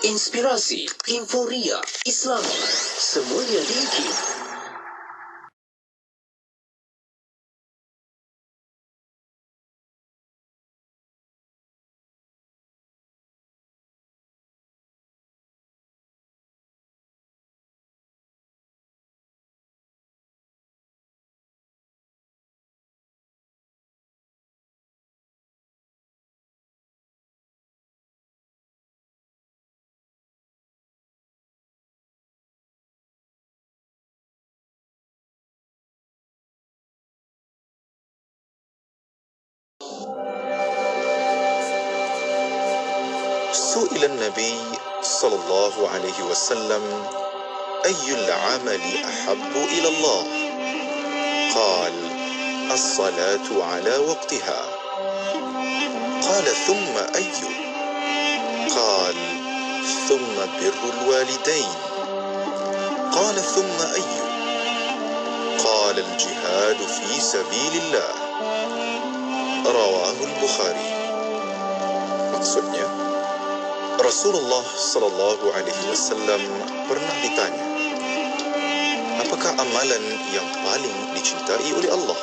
inspirasi, inforia, Islami, semuanya di IKIM. سئل النبي صلى الله عليه وسلم أي العمل أحب إلى الله؟ قال الصلاة على وقتها. قال ثم أي؟ قال ثم بر الوالدين. قال ثم أي؟ قال الجهاد في سبيل الله. رواه البخاري. Maksudnya, Rasulullah Sallallahu Alaihi Wasallam pernah ditanya, apakah amalan yang paling dicintai oleh Allah?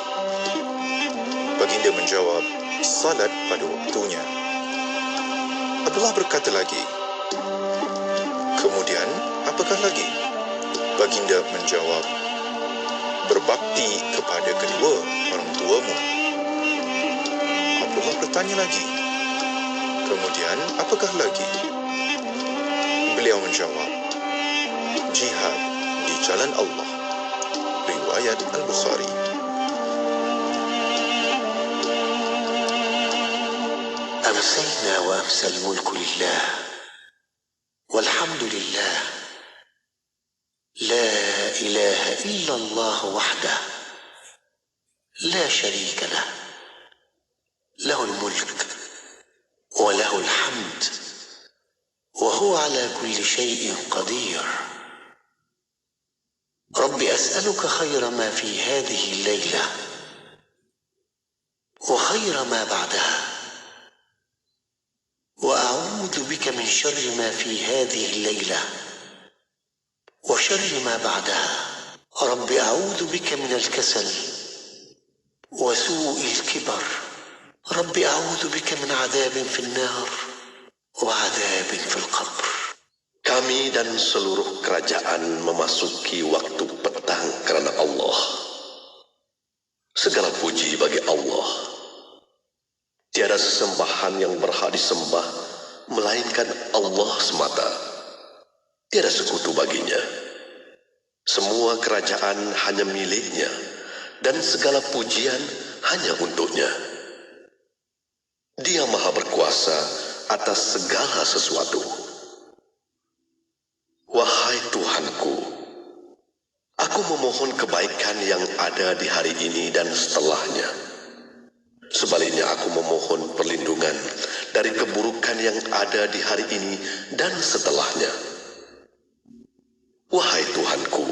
Baginda menjawab, salat pada waktunya. Abdullah berkata lagi, kemudian apakah lagi? Baginda menjawab, berbakti kepada kedua orang tuamu. Abdullah bertanya lagi, kemudian apakah lagi? Beliau menjawab, jihad di jalan Allah. Riwayat Al-Bukhari. أمسينا وأمسى الملك لله والحمد لله لا إله إلا الله وحده لا شريك له له الملك وله الحمد وهو على كل شيء قدير. رب أسألك خير ما في هذه الليلة وخير ما بعدها، وأعوذ بك من شر ما في هذه الليلة وشر ما بعدها. رب أعوذ بك من الكسل وسوء الكبر. رب أعوذ بك من عذاب في النار وعذاب في القبر. Kami dan seluruh kerajaan memasuki waktu petang karena Allah. Segala puji bagi Allah. Tiada sesembahan yang berhak disembah melainkan Allah semata. Tiada sekutu baginya. Semua kerajaan hanya miliknya dan segala pujian hanya untuknya. Dia maha berkuasa atas segala sesuatu. Wahai Tuhanku, aku memohon kebaikan yang ada di hari ini dan setelahnya. Sebaliknya aku memohon perlindungan dari keburukan yang ada di hari ini dan setelahnya. Wahai Tuhanku,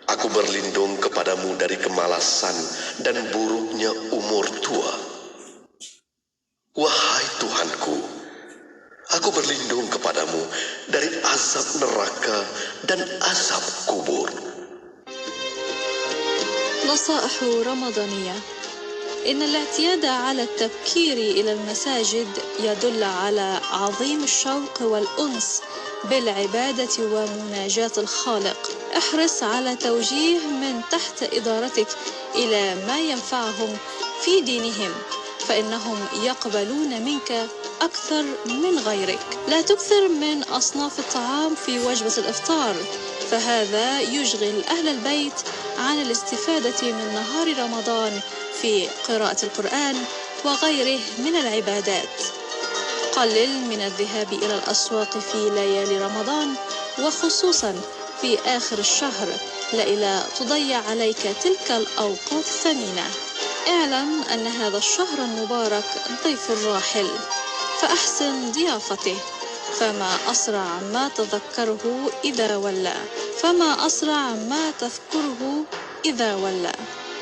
aku berlindung kepadamu dari kemalasan dan buruknya umur tua. Wahai Tuhanku, aku berlindung kepadamu dari azab neraka dan azab kubur. نصائح رمضانية. إن الاعتياد على التبكير إلى المساجد يدل على عظيم الشوق والأنس بالعبادة ومناجاة الخالق. احرص على توجيه من تحت إدارتك إلى ما ينفعهم في دينهم، فإنهم يقبلون منك أكثر من غيرك. لا تكثر من أصناف الطعام في وجبة الإفطار، فهذا يشغل أهل البيت عن الاستفادة من نهار رمضان في قراءة القرآن وغيره من العبادات. قلل من الذهاب إلى الأسواق في ليالي رمضان، وخصوصا في آخر الشهر، لئلا تضيع عليك تلك الأوقات الثمينة. اعلم أن هذا الشهر المبارك ضيف الراحل، فأحسن ضيافته، فما أسرع ما تذكره إذا ولى، فما أسرع ما تذكره إذا ولى.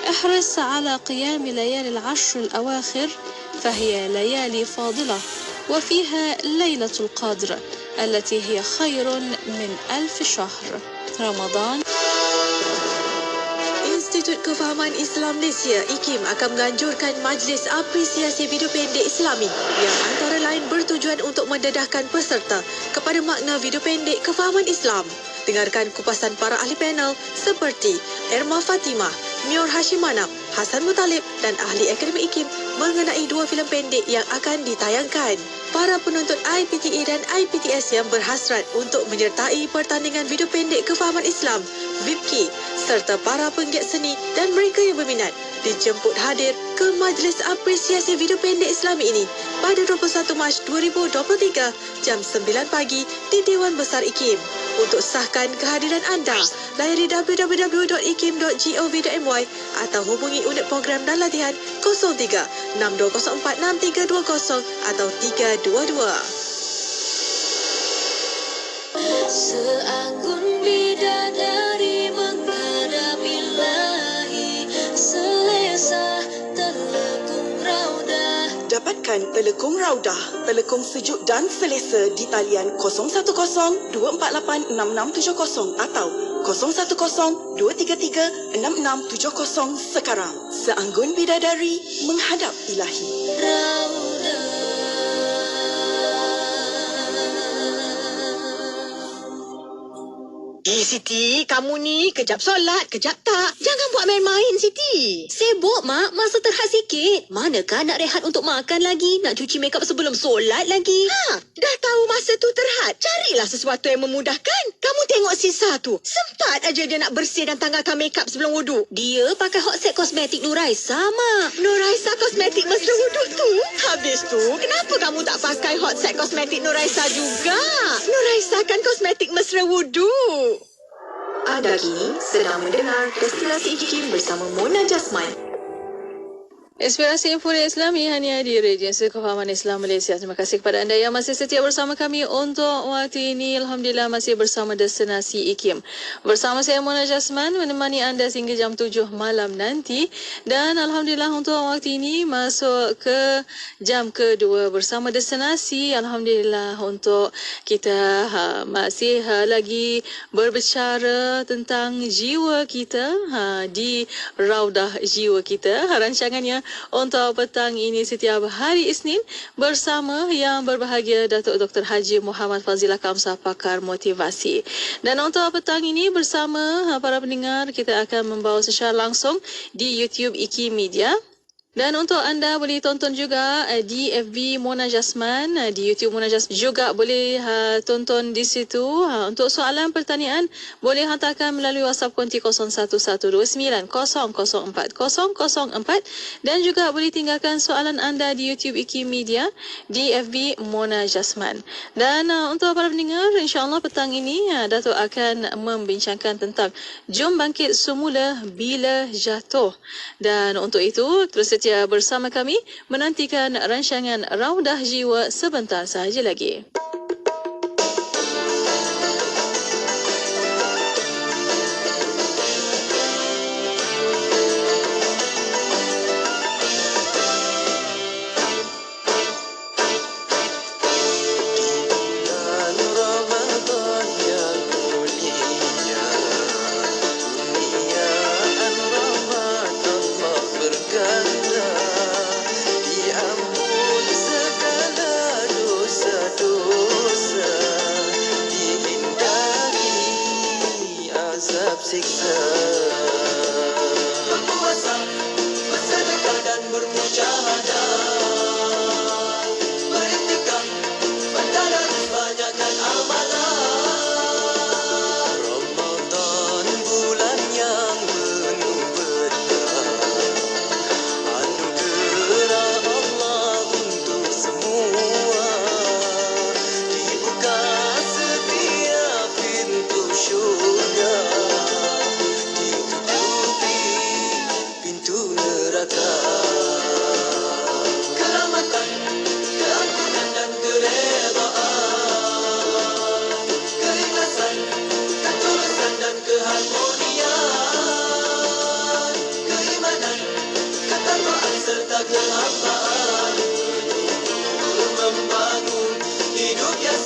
احرص على قيام ليالي العشر الأواخر، فهي ليالي فاضلة وفيها ليلة القدر، التي هي خير من 1000 شهر. رمضان. Institut Kefahaman Islam Malaysia IKIM akan menganjurkan Majlis Apresiasi Video Pendek Islami yang antara lain bertujuan untuk mendedahkan peserta kepada makna video pendek kefahaman Islam. Dengarkan kupasan para ahli panel seperti Erma Fatimah, Mior Hashim Manap, Hasan Mutalib dan ahli akademi IKIM mengenai 2 filem pendek yang akan ditayangkan. Para penonton IPTE dan IPTS yang berhasrat untuk menyertai pertandingan video pendek kefahaman Islam, VIPKI, serta para penggiat seni dan mereka yang berminat dijemput hadir ke Majlis Apresiasi Video Pendek Islami ini pada 21 Mac 2023 jam 9 pagi di Dewan Besar IKIM. Untuk sahkan kehadiran anda, layari www.ikim.gov.my atau hubungi unit program dan latihan 03 6204 6320 atau 322. Seanggun bidadari menghadap ilahi, selesa telekung raudah. Dapatkan telekung raudah, telekung sejuk dan selesa di talian 010-248-6670 atau 010-233-6670 sekarang. Seanggun bidadari menghadap ilahi. Siti, kamu ni kejap solat, kejap tak. Jangan buat main-main, Siti. Sibuk, Mak. Masa terhad sikit. Manakah nak rehat untuk makan lagi? Nak cuci makeup sebelum solat lagi? Dah tahu masa tu terhad. Carilah sesuatu yang memudahkan. Kamu tengok Sisa tu. Sempat aja dia nak bersih dan tanggalkan makeup sebelum wuduk. Dia pakai Hot Set Kosmetik Nuraisa, Mak. Nuraisa Kosmetik mesra wuduk tu. Habis tu, kenapa kamu tak pakai Hot Set Kosmetik Nuraisa juga? Nuraisa kan kosmetik mesra wuduk. Anda kini sedang mendengar Destinasi IKIM bersama Mona Jasman. Inspirasi Info Islami hanya di Regensi Kefahaman Islam Malaysia. Terima kasih kepada anda yang masih setia bersama kami untuk waktu ini. Alhamdulillah masih bersama Destinasi IKIM. Bersama saya Mona Jasman menemani anda hingga jam 7 malam nanti. Dan Alhamdulillah untuk waktu ini masuk ke jam kedua bersama Destinasi. Alhamdulillah untuk kita masih lagi berbicara tentang jiwa kita di Raudah Jiwa kita. Rancangannya untuk petang ini setiap hari Isnin bersama yang berbahagia Datuk Dr. Haji Muhammad Fazilah Kamsah, pakar motivasi. Dan untuk petang ini bersama para pendengar kita akan membawa secara langsung di YouTube IKIM Media. Dan untuk anda boleh tonton juga di FB Mona Jasman, di YouTube Mona Jasman juga boleh tonton di situ. Untuk soalan pertanyaan boleh hantarkan melalui WhatsApp konti 01129004 004 dan juga boleh tinggalkan soalan anda di YouTube IKIM Media di FB Mona Jasman. Dan untuk para pendengar, insya-Allah petang ini Datuk akan membincangkan tentang jom bangkit semula bila jatuh. Dan untuk itu terus setia bersama kami menantikan rancangan Raudah Jiwa sebentar sahaja lagi. Siksa berpuasa, bersedekah dan bermujahadah, beriktikaf, bertadarus, banyakkan amalan. Ramadan bulan yang penuh berkah, anugerah Allah untuk semua, dibuka setiap pintu syurga, keselamatan, keampunan dan keredaan, keikhlasan, ketulusan dan keharmonian, keimanan, ketakwaan serta kehambaan, membangun hidup yang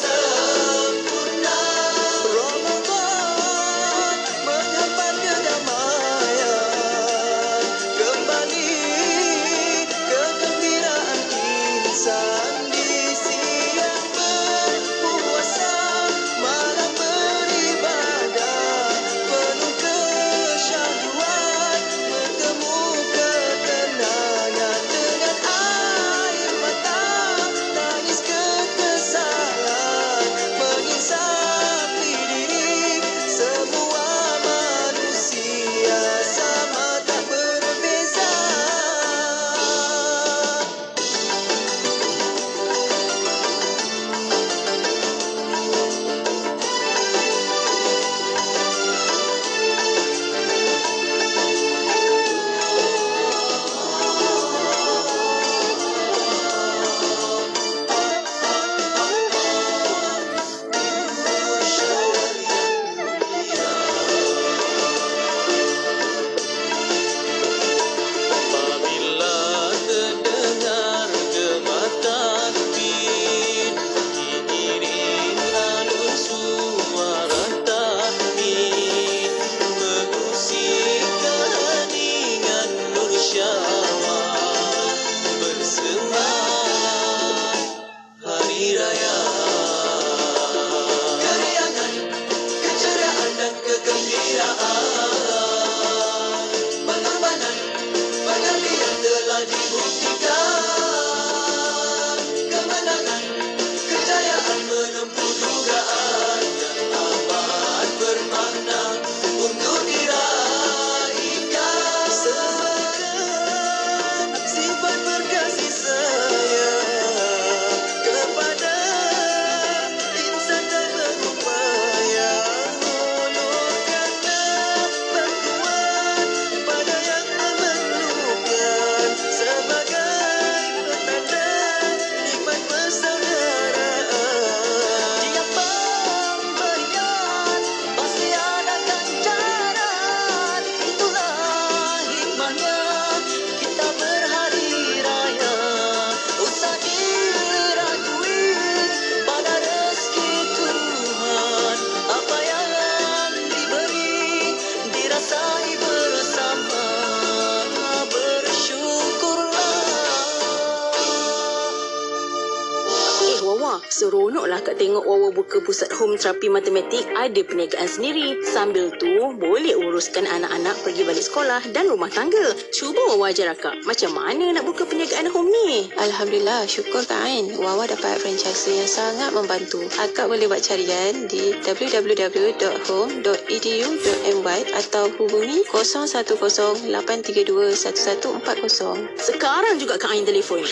Seronoklah Kak tengok Wawa buka pusat home terapi matematik ada perniagaan sendiri. Sambil tu boleh uruskan anak-anak pergi balik sekolah dan rumah tangga. Cuba Wawa ajar Akak macam mana nak buka perniagaan home ni. Alhamdulillah, syukur Kak Ain. Wawa dapat franchise yang sangat membantu. Akak boleh buat carian di www.home.edu.my atau hubungi 0108321140. Sekarang juga Kak Ain telefon.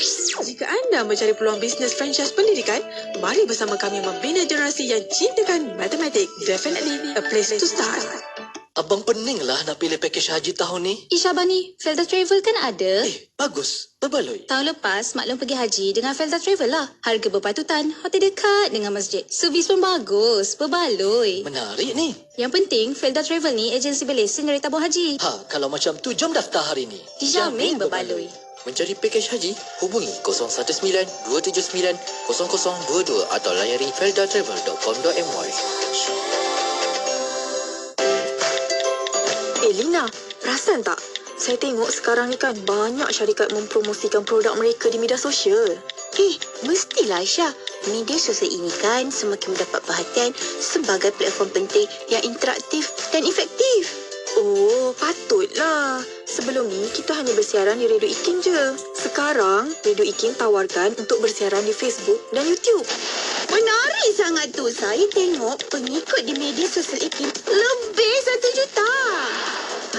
Jika anda mencari peluang bisnes franchise pendidikan, mari bersama kami membina generasi yang cintakan matematik. Definitely a place to start. Abang pening lah nak pilih pakej haji tahun ni. Syabani, Felda Travel kan ada? Bagus. Berbaloi. Tahun lepas, maklum pergi haji dengan Felda Travel lah. Harga berpatutan, hotel dekat dengan masjid. Servis pun bagus, berbaloi. Menarik ni. Yang penting, Felda Travel ni agensi berlesen dari tabung haji. Kalau macam tu, jom daftar hari ni. Dijamin berbaloi. Mencari pakej haji, hubungi 019-279-0022 atau layari feldatravel.com.my. Lina, perasan tak? Saya tengok sekarang ni kan banyak syarikat mempromosikan produk mereka di media sosial. Mestilah Aisyah. Media sosial ini kan semakin mendapat perhatian sebagai platform penting yang interaktif dan efektif. Oh, patutlah. Sebelum ni, kita hanya bersiaran di Radio IKIM je. Sekarang, Radio IKIM tawarkan untuk bersiaran di Facebook dan YouTube. Menarik sangat tu. Saya tengok pengikut di media sosial IKIM lebih 1 juta.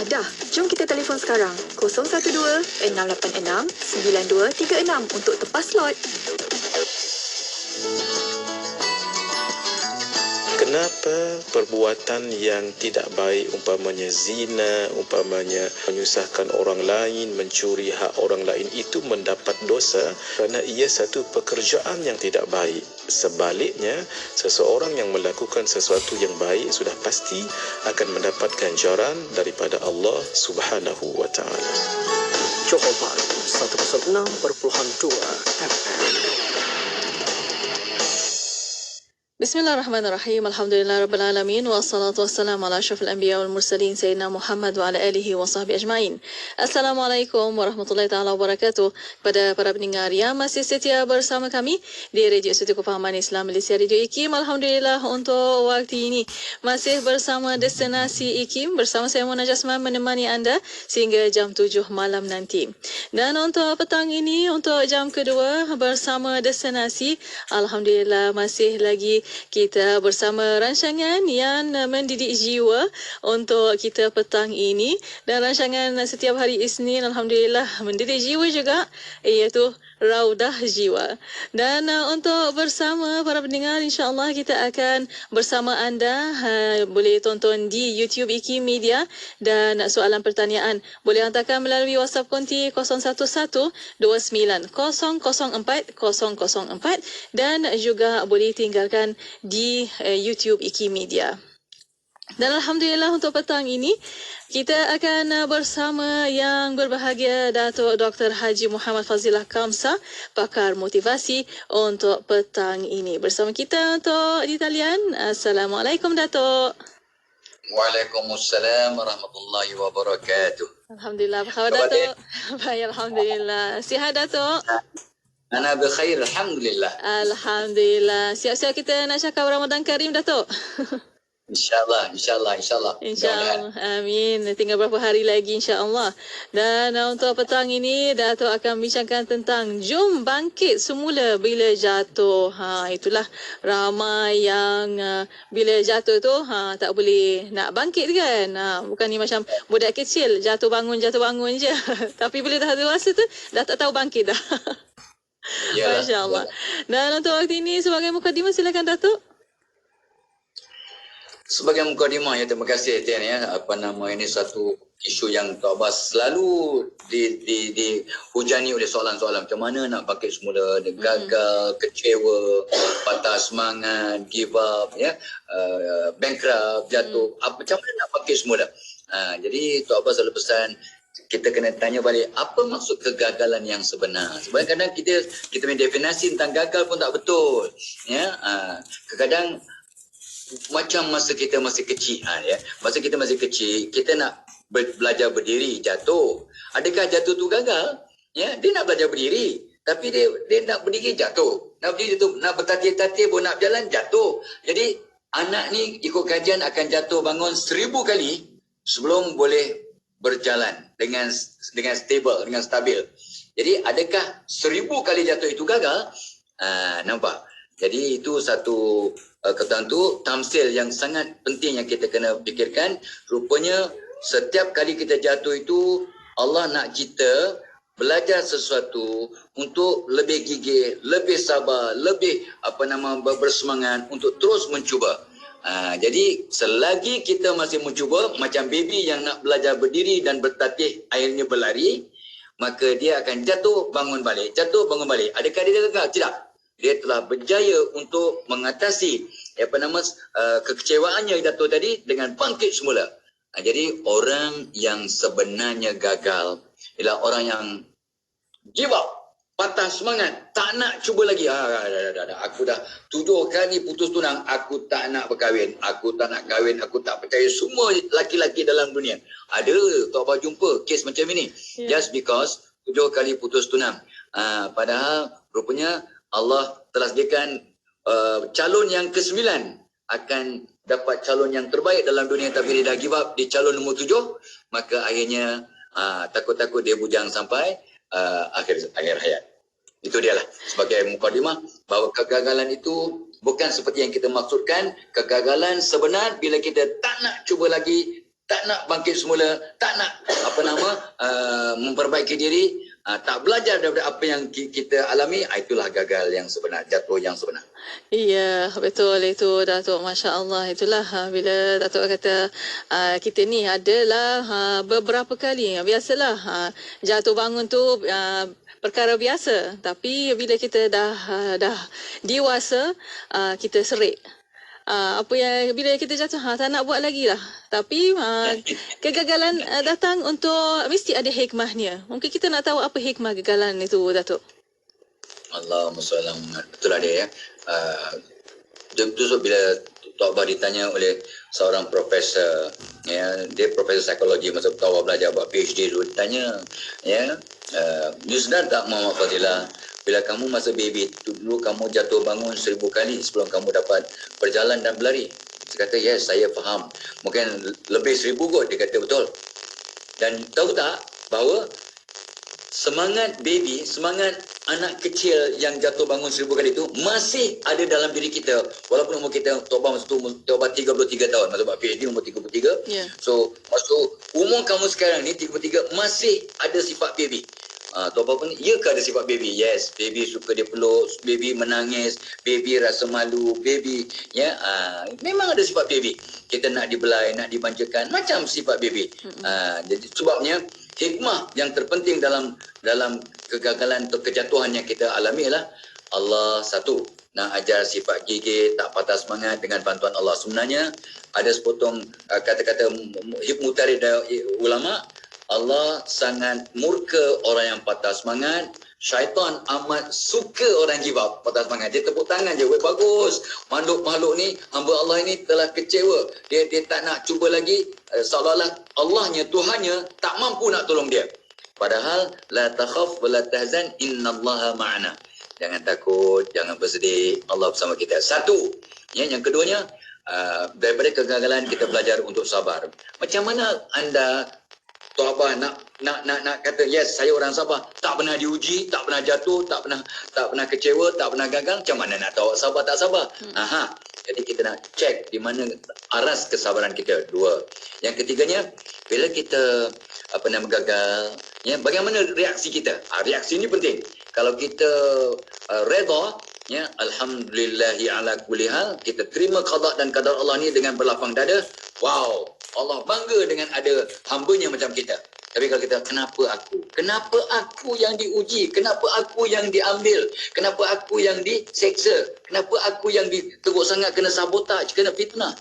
Dah, jom kita telefon sekarang. 012-686-9236 untuk tepas slot. Kenapa perbuatan yang tidak baik, umpamanya zina, umpamanya menyusahkan orang lain, mencuri hak orang lain itu mendapat dosa? Kerana ia satu pekerjaan yang tidak baik. Sebaliknya, seseorang yang melakukan sesuatu yang baik sudah pasti akan mendapat ganjaran daripada Allah Subhanahu wa taala. Johor Bahru 106.2 FM. Bismillahirrahmanirrahim. Alhamdulillah Rabbil Alamin. Wassalatu wassalamu ala asyrafil anbiya wal mursalin Sayyidina Muhammad wa ala alihi wa sahbihi ajma'in. Assalamualaikum warahmatullahi ta'ala wabarakatuh. Kepada para pendengar yang masih setia bersama kami di Radio Institut Kefahaman Islam Malaysia Radio IKIM. Alhamdulillah untuk waktu ini masih bersama Destinasi IKIM. Bersama saya Mona Jasman menemani anda sehingga jam 7 malam nanti. Dan untuk petang ini, untuk jam kedua bersama Destinasi, Alhamdulillah masih lagi kita bersama rancangan yang mendidik jiwa untuk kita petang ini. Dan rancangan setiap hari Isnin Alhamdulillah mendidik jiwa juga, iaitu Raudah Jiwa. Dan untuk bersama para pendengar, insyaAllah kita akan bersama anda. Boleh tonton di YouTube IKIM Media. Dan soalan pertanyaan boleh hantarkan melalui WhatsApp konti 0121-29004-004 dan juga boleh tinggalkan di YouTube IKIM Media. Dan Alhamdulillah untuk petang ini kita akan bersama yang berbahagia Datuk Dr. Haji Muhammad Fazilah Kamsa, pakar motivasi untuk petang ini. Bersama kita untuk di talian. Assalamualaikum Datuk. Waalaikumsalam warahmatullahi wabarakatuh. Alhamdulillah, apa khabar Datuk? Baik, Alhamdulillah. Sihat Datuk? Ana berkhair, Alhamdulillah. Alhamdulillah. Siap-siap kita nak cakap Ramadan Karim Datuk. InsyaAllah. InsyaAllah. Amin. Tinggal berapa hari lagi insyaAllah. Dan untuk petang ini, Datuk akan bincangkan tentang jom bangkit semula bila jatuh. Itulah ramai yang bila jatuh tu tak boleh nak bangkit kan. Bukan ni macam budak kecil jatuh bangun je. Tapi bila dah dewasa tu dah tak tahu bangkit dah. Masya Allah. Dan untuk waktu ini sebagai mukadimah, silakan Datuk. Sebagai mukadimah, ya, terima kasih Tian, ya. Ini satu isu yang Tok Abbas selalu dihujani oleh soalan-soalan. Macam mana nak bangkit semula, gagal, kecewa, patah semangat, give up, ya, bankrupt, jatuh. Macam mana nak bangkit semula? Jadi Tok Abbas selalu pesan, kita kena tanya balik apa maksud kegagalan yang sebenar. Sebab kadang kita punya definisi tentang gagal pun tak betul. Ya, kadang macam masa kita masih kecil, ya. Masa kita masih kecil, kita nak belajar berdiri, jatuh. Adakah jatuh tu gagal? Ya, dia nak belajar berdiri. Tapi dia nak berdiri jatuh. Nak berdiri jatuh. Nak bertatih-tatih pun nak berjalan jatuh. Jadi anak ni ikut kajian akan jatuh bangun 1000 kali sebelum boleh berjalan dengan stable, dengan stabil. Jadi adakah 1000 kali jatuh itu gagal? Nampak? Jadi itu satu ketentuan tu tamsil yang sangat penting yang kita kena fikirkan. Rupanya setiap kali kita jatuh itu Allah nak kita belajar sesuatu untuk lebih gigih, lebih sabar, lebih bersemangat untuk terus mencuba. Jadi selagi kita masih mencuba, macam baby yang nak belajar berdiri dan bertatih akhirnya berlari, maka dia akan jatuh bangun balik, jatuh bangun balik. Adakah dia gagal? Tidak. Dia telah berjaya untuk mengatasi kekecewaannya jatuh tadi dengan bangkit semula. Jadi orang yang sebenarnya gagal ialah orang yang give up, patah semangat, tak nak cuba lagi. Aku dah 7 kali putus tunang, aku tak nak berkahwin, aku tak nak kahwin, aku tak percaya semua laki-laki dalam dunia. Ada, Tok Bah jumpa kes macam ini. Just because 7 kali putus tunang. Padahal rupanya Allah telah sediakan calon yang ke-9 akan dapat calon yang terbaik dalam dunia, tapi dia dah give up di calon nombor 7, maka akhirnya takut-takut dia bujang sampai akhir hayat. Itu dialah sebagai mukadimah bahawa kegagalan itu bukan seperti yang kita maksudkan. Kegagalan sebenar bila kita tak nak cuba lagi, tak nak bangkit semula, tak nak memperbaiki diri, tak belajar daripada apa yang kita alami, itulah gagal yang sebenar, jatuh yang sebenar. Iya, betul itu Datuk. Masya Allah, itulah bila Datuk kata kita ni adalah beberapa kali, biasalah jatuh bangun tu perkara biasa. Tapi bila kita dah dewasa, kita serik. Apa yang bila kita jatuh tak nak buat lagi lah. Tapi kegagalan datang untuk mesti ada hikmahnya. Mungkin kita nak tahu apa hikmah kegagalan itu, Datuk. Allahumma sallam. Betul ada ya. Betul bila Tok Bah ditanya oleh seorang profesor, ya, dia profesor psikologi masa Tok Bah belajar buat PhD dulu, ditanya, ya, you sedar tak Muhammad Fadilah, bila kamu masa baby dulu kamu jatuh bangun 1000 kali sebelum kamu dapat berjalan dan berlari? Dia kata, yes, saya faham. Mungkin lebih 1000 kot. Dia kata, betul. Dan tahu tak bahawa semangat baby, semangat anak kecil yang jatuh bangun 1000 kali itu masih ada dalam diri kita. Walaupun umur kita, Tok Bah masa tu, Tok Bah 33 tahun. Masa buat PhD umur 33. Yeah. So, masuk umur kamu sekarang ni 33 masih ada sifat baby. Tok Bah pun, ya ke ada sifat baby? Yes, baby suka dia peluk, baby menangis, baby rasa malu, baby, ya, memang ada sifat baby. Kita nak dibelai, nak dimanjakan, macam sifat baby. Jadi sebabnya hikmah yang terpenting dalam kegagalan atau kejatuhan yang kita alami ialah Allah satu nak ajar sifat gigih, tak patah semangat dengan bantuan Allah. Sebenarnya ada sepotong kata-kata mutarid ulama, Allah sangat murka orang yang patah semangat. Syaitan amat suka orang give up, patah semangat. Dia tepuk tangan je, weh bagus. Makhluk-makhluk ni, hamba Allah ini telah kecewa. Dia tak nak cuba lagi, seolah-olah Allahnya, Tuhannya tak mampu nak tolong dia. Padahal la takhaf wa la tahzan innallaha ma'ana. Jangan takut, jangan bersedih, Allah bersama kita. Satu. Ya, yang keduanya, daripada kegagalan kita belajar untuk sabar. Macam mana anda Tok Bah nak kata, yes, saya orang sabar, tak pernah diuji, tak pernah jatuh, tak pernah kecewa, tak pernah gagal, macam mana nak tahu sabar tak sabar? Jadi kita nak cek di mana aras kesabaran kita. 2. Yang ketiganya, bila kita gagal, ya, bagaimana reaksi kita? Reaksi ini penting. Kalau kita redha, ya, alhamdulillahi ala kulli hal, kita terima qada dan qadar Allah ni dengan berlapang dada. Wow, Allah bangga dengan ada hambanya macam kita. Tapi kalau kita, kenapa aku? Kenapa aku yang diuji? Kenapa aku yang diambil? Kenapa aku yang diseksa? Kenapa aku yang teruk sangat kena sabotaj, kena fitnah?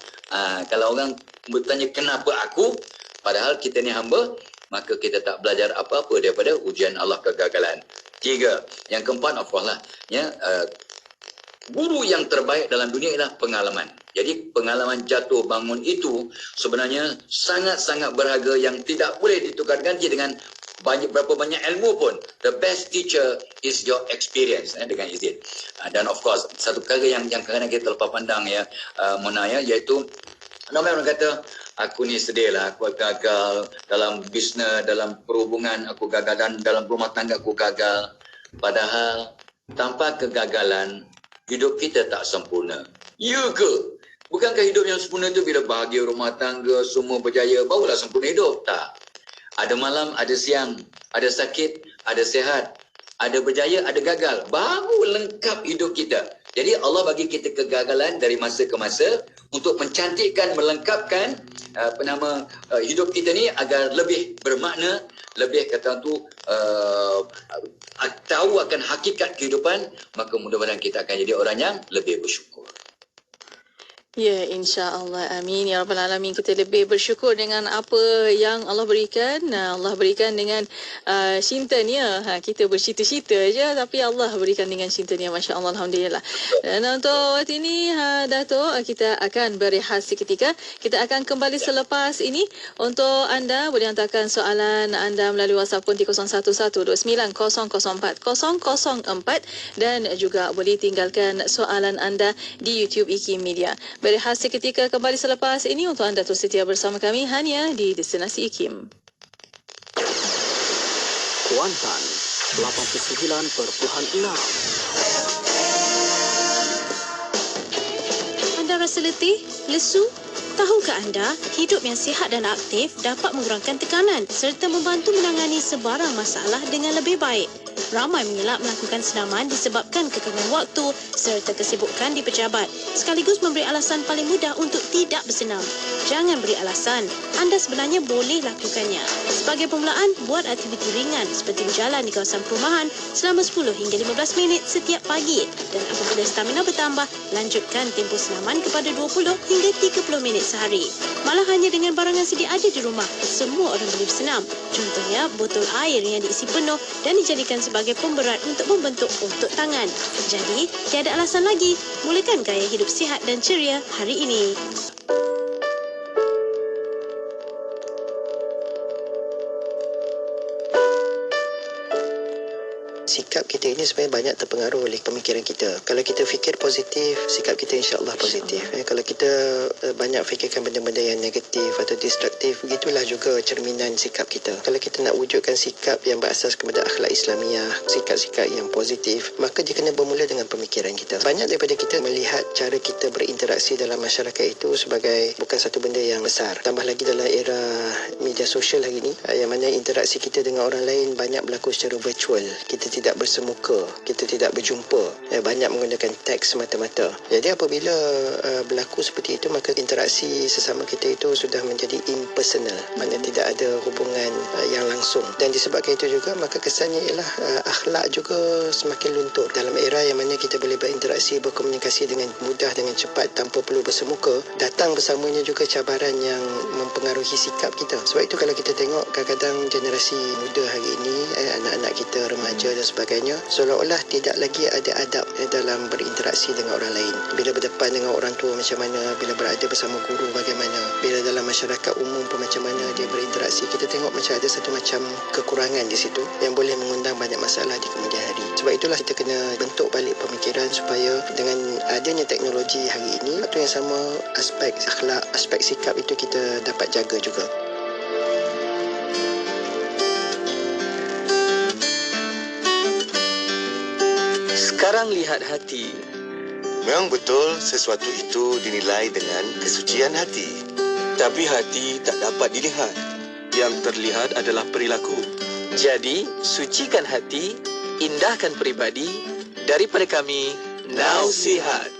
Kalau orang bertanya kenapa aku, padahal kita ni hamba, maka kita tak belajar apa-apa daripada ujian Allah kegagalan. 3. Yang keempat, afwahlah, ya, guru yang terbaik dalam dunia ialah pengalaman. Jadi pengalaman jatuh bangun itu sebenarnya sangat-sangat berharga yang tidak boleh ditukar ganti dengan berapa banyak ilmu pun, the best teacher is your experience, dengan izin. Dan of course, satu perkara yang kadang-kadang kita terlepas pandang ya, Mona ya, iaitu ramai orang kata, aku ni sedih lah, aku gagal dalam bisnes, dalam perhubungan aku gagal, dan dalam rumah tangga aku gagal. Padahal tanpa kegagalan, hidup kita tak sempurna. Ya ke? Bukankah hidup yang sempurna itu bila bahagia rumah tangga, semua berjaya, barulah sempurna hidup? Tak. Ada malam, ada siang, ada sakit, ada sihat, ada berjaya, ada gagal. Baru lengkap hidup kita. Jadi Allah bagi kita kegagalan dari masa ke masa untuk mencantikkan, melengkapkan hidup kita ni agar lebih bermakna, lebih kata tu tahu akan hakikat kehidupan, maka mudah-mudahan kita akan jadi orang yang lebih bersyukur. Ya, insya-Allah. Amin ya rabbal alamin. Kita lebih bersyukur dengan apa yang Allah berikan. Allah berikan dengan cinta-Nya. Kita bercita-cita je, tapi Allah berikan dengan cinta-Nya. Masya-Allah, alhamdulillah. Dan untuk waktu ini, Dato', kita akan berehat seketika. Kita akan kembali selepas ini. Untuk anda boleh hantarkan soalan anda melalui WhatsApp konti 01129004 dan juga boleh tinggalkan soalan anda di YouTube IKIM Media. Berehat seketika, kembali selepas ini untuk anda terus setia bersama kami hanya di Destinasi IKIM. Kuantan 89.6. Anda rasa letih, lesu? Tahukah anda, hidup yang sihat dan aktif dapat mengurangkan tekanan serta membantu menangani sebarang masalah dengan lebih baik. Ramai mengelak melakukan senaman disebabkan kekangan waktu serta kesibukan di pejabat, sekaligus memberi alasan paling mudah untuk tidak bersenam. Jangan beri alasan, anda sebenarnya boleh lakukannya. Sebagai permulaan, buat aktiviti ringan seperti berjalan di kawasan perumahan selama 10 hingga 15 minit setiap pagi, dan apabila stamina bertambah, lanjutkan tempoh senaman kepada 20 hingga 30 minit sehari. Malah hanya dengan barang yang sedia ada di rumah, semua orang boleh bersenam. Contohnya, botol air yang diisi penuh dan dijadikan sebagai pemberat untuk membentuk otot tangan. Jadi, tiada alasan lagi. Mulakan gaya hidup sihat dan ceria hari ini. Sikap kita ini sebenarnya banyak terpengaruh oleh pemikiran kita. Kalau kita fikir positif, sikap kita insya-Allah positif. Kalau kita banyak fikirkan benda-benda yang negatif atau destruktif, begitulah juga cerminan sikap kita. Kalau kita nak wujudkan sikap yang berasas kepada akhlak Islamiah, sikap-sikap yang positif, maka dia kena bermula dengan pemikiran kita. Banyak daripada kita melihat cara kita berinteraksi dalam masyarakat itu sebagai bukan satu benda yang besar. Tambah lagi dalam era media sosial hari ini, yang mana interaksi kita dengan orang lain banyak berlaku secara virtual. Kita tidak bersemuka, kita tidak berjumpa, banyak menggunakan teks semata-mata. Jadi apabila berlaku seperti itu, maka interaksi sesama kita itu sudah menjadi impersonal, maknanya tidak ada hubungan yang langsung. Dan disebabkan itu juga, maka kesannya ialah akhlak juga semakin luntur. Dalam era yang mana kita boleh berinteraksi, berkomunikasi dengan mudah, dengan cepat, tanpa perlu bersemuka, datang bersamanya juga cabaran yang mempengaruhi sikap kita. Sebab itu kalau kita tengok kadang-kadang generasi muda hari ini, anak-anak kita, remaja dan sebagainya, seolah-olah tidak lagi ada adab dalam berinteraksi dengan orang lain. Bila berdepan dengan orang tua macam mana, bila berada bersama guru bagaimana, bila dalam masyarakat umum pun macam mana dia berinteraksi. Kita tengok macam ada satu macam kekurangan di situ yang boleh mengundang banyak masalah di kemudian hari. Sebab itulah kita kena bentuk balik pemikiran supaya dengan adanya teknologi hari ini, waktu yang sama aspek akhlak, aspek sikap itu kita dapat jaga juga. Sekarang lihat hati. Memang betul sesuatu itu dinilai dengan kesucian hati. Tapi hati tak dapat dilihat. Yang terlihat adalah perilaku. Jadi, sucikan hati, indahkan peribadi. Daripada kami, Nausihat.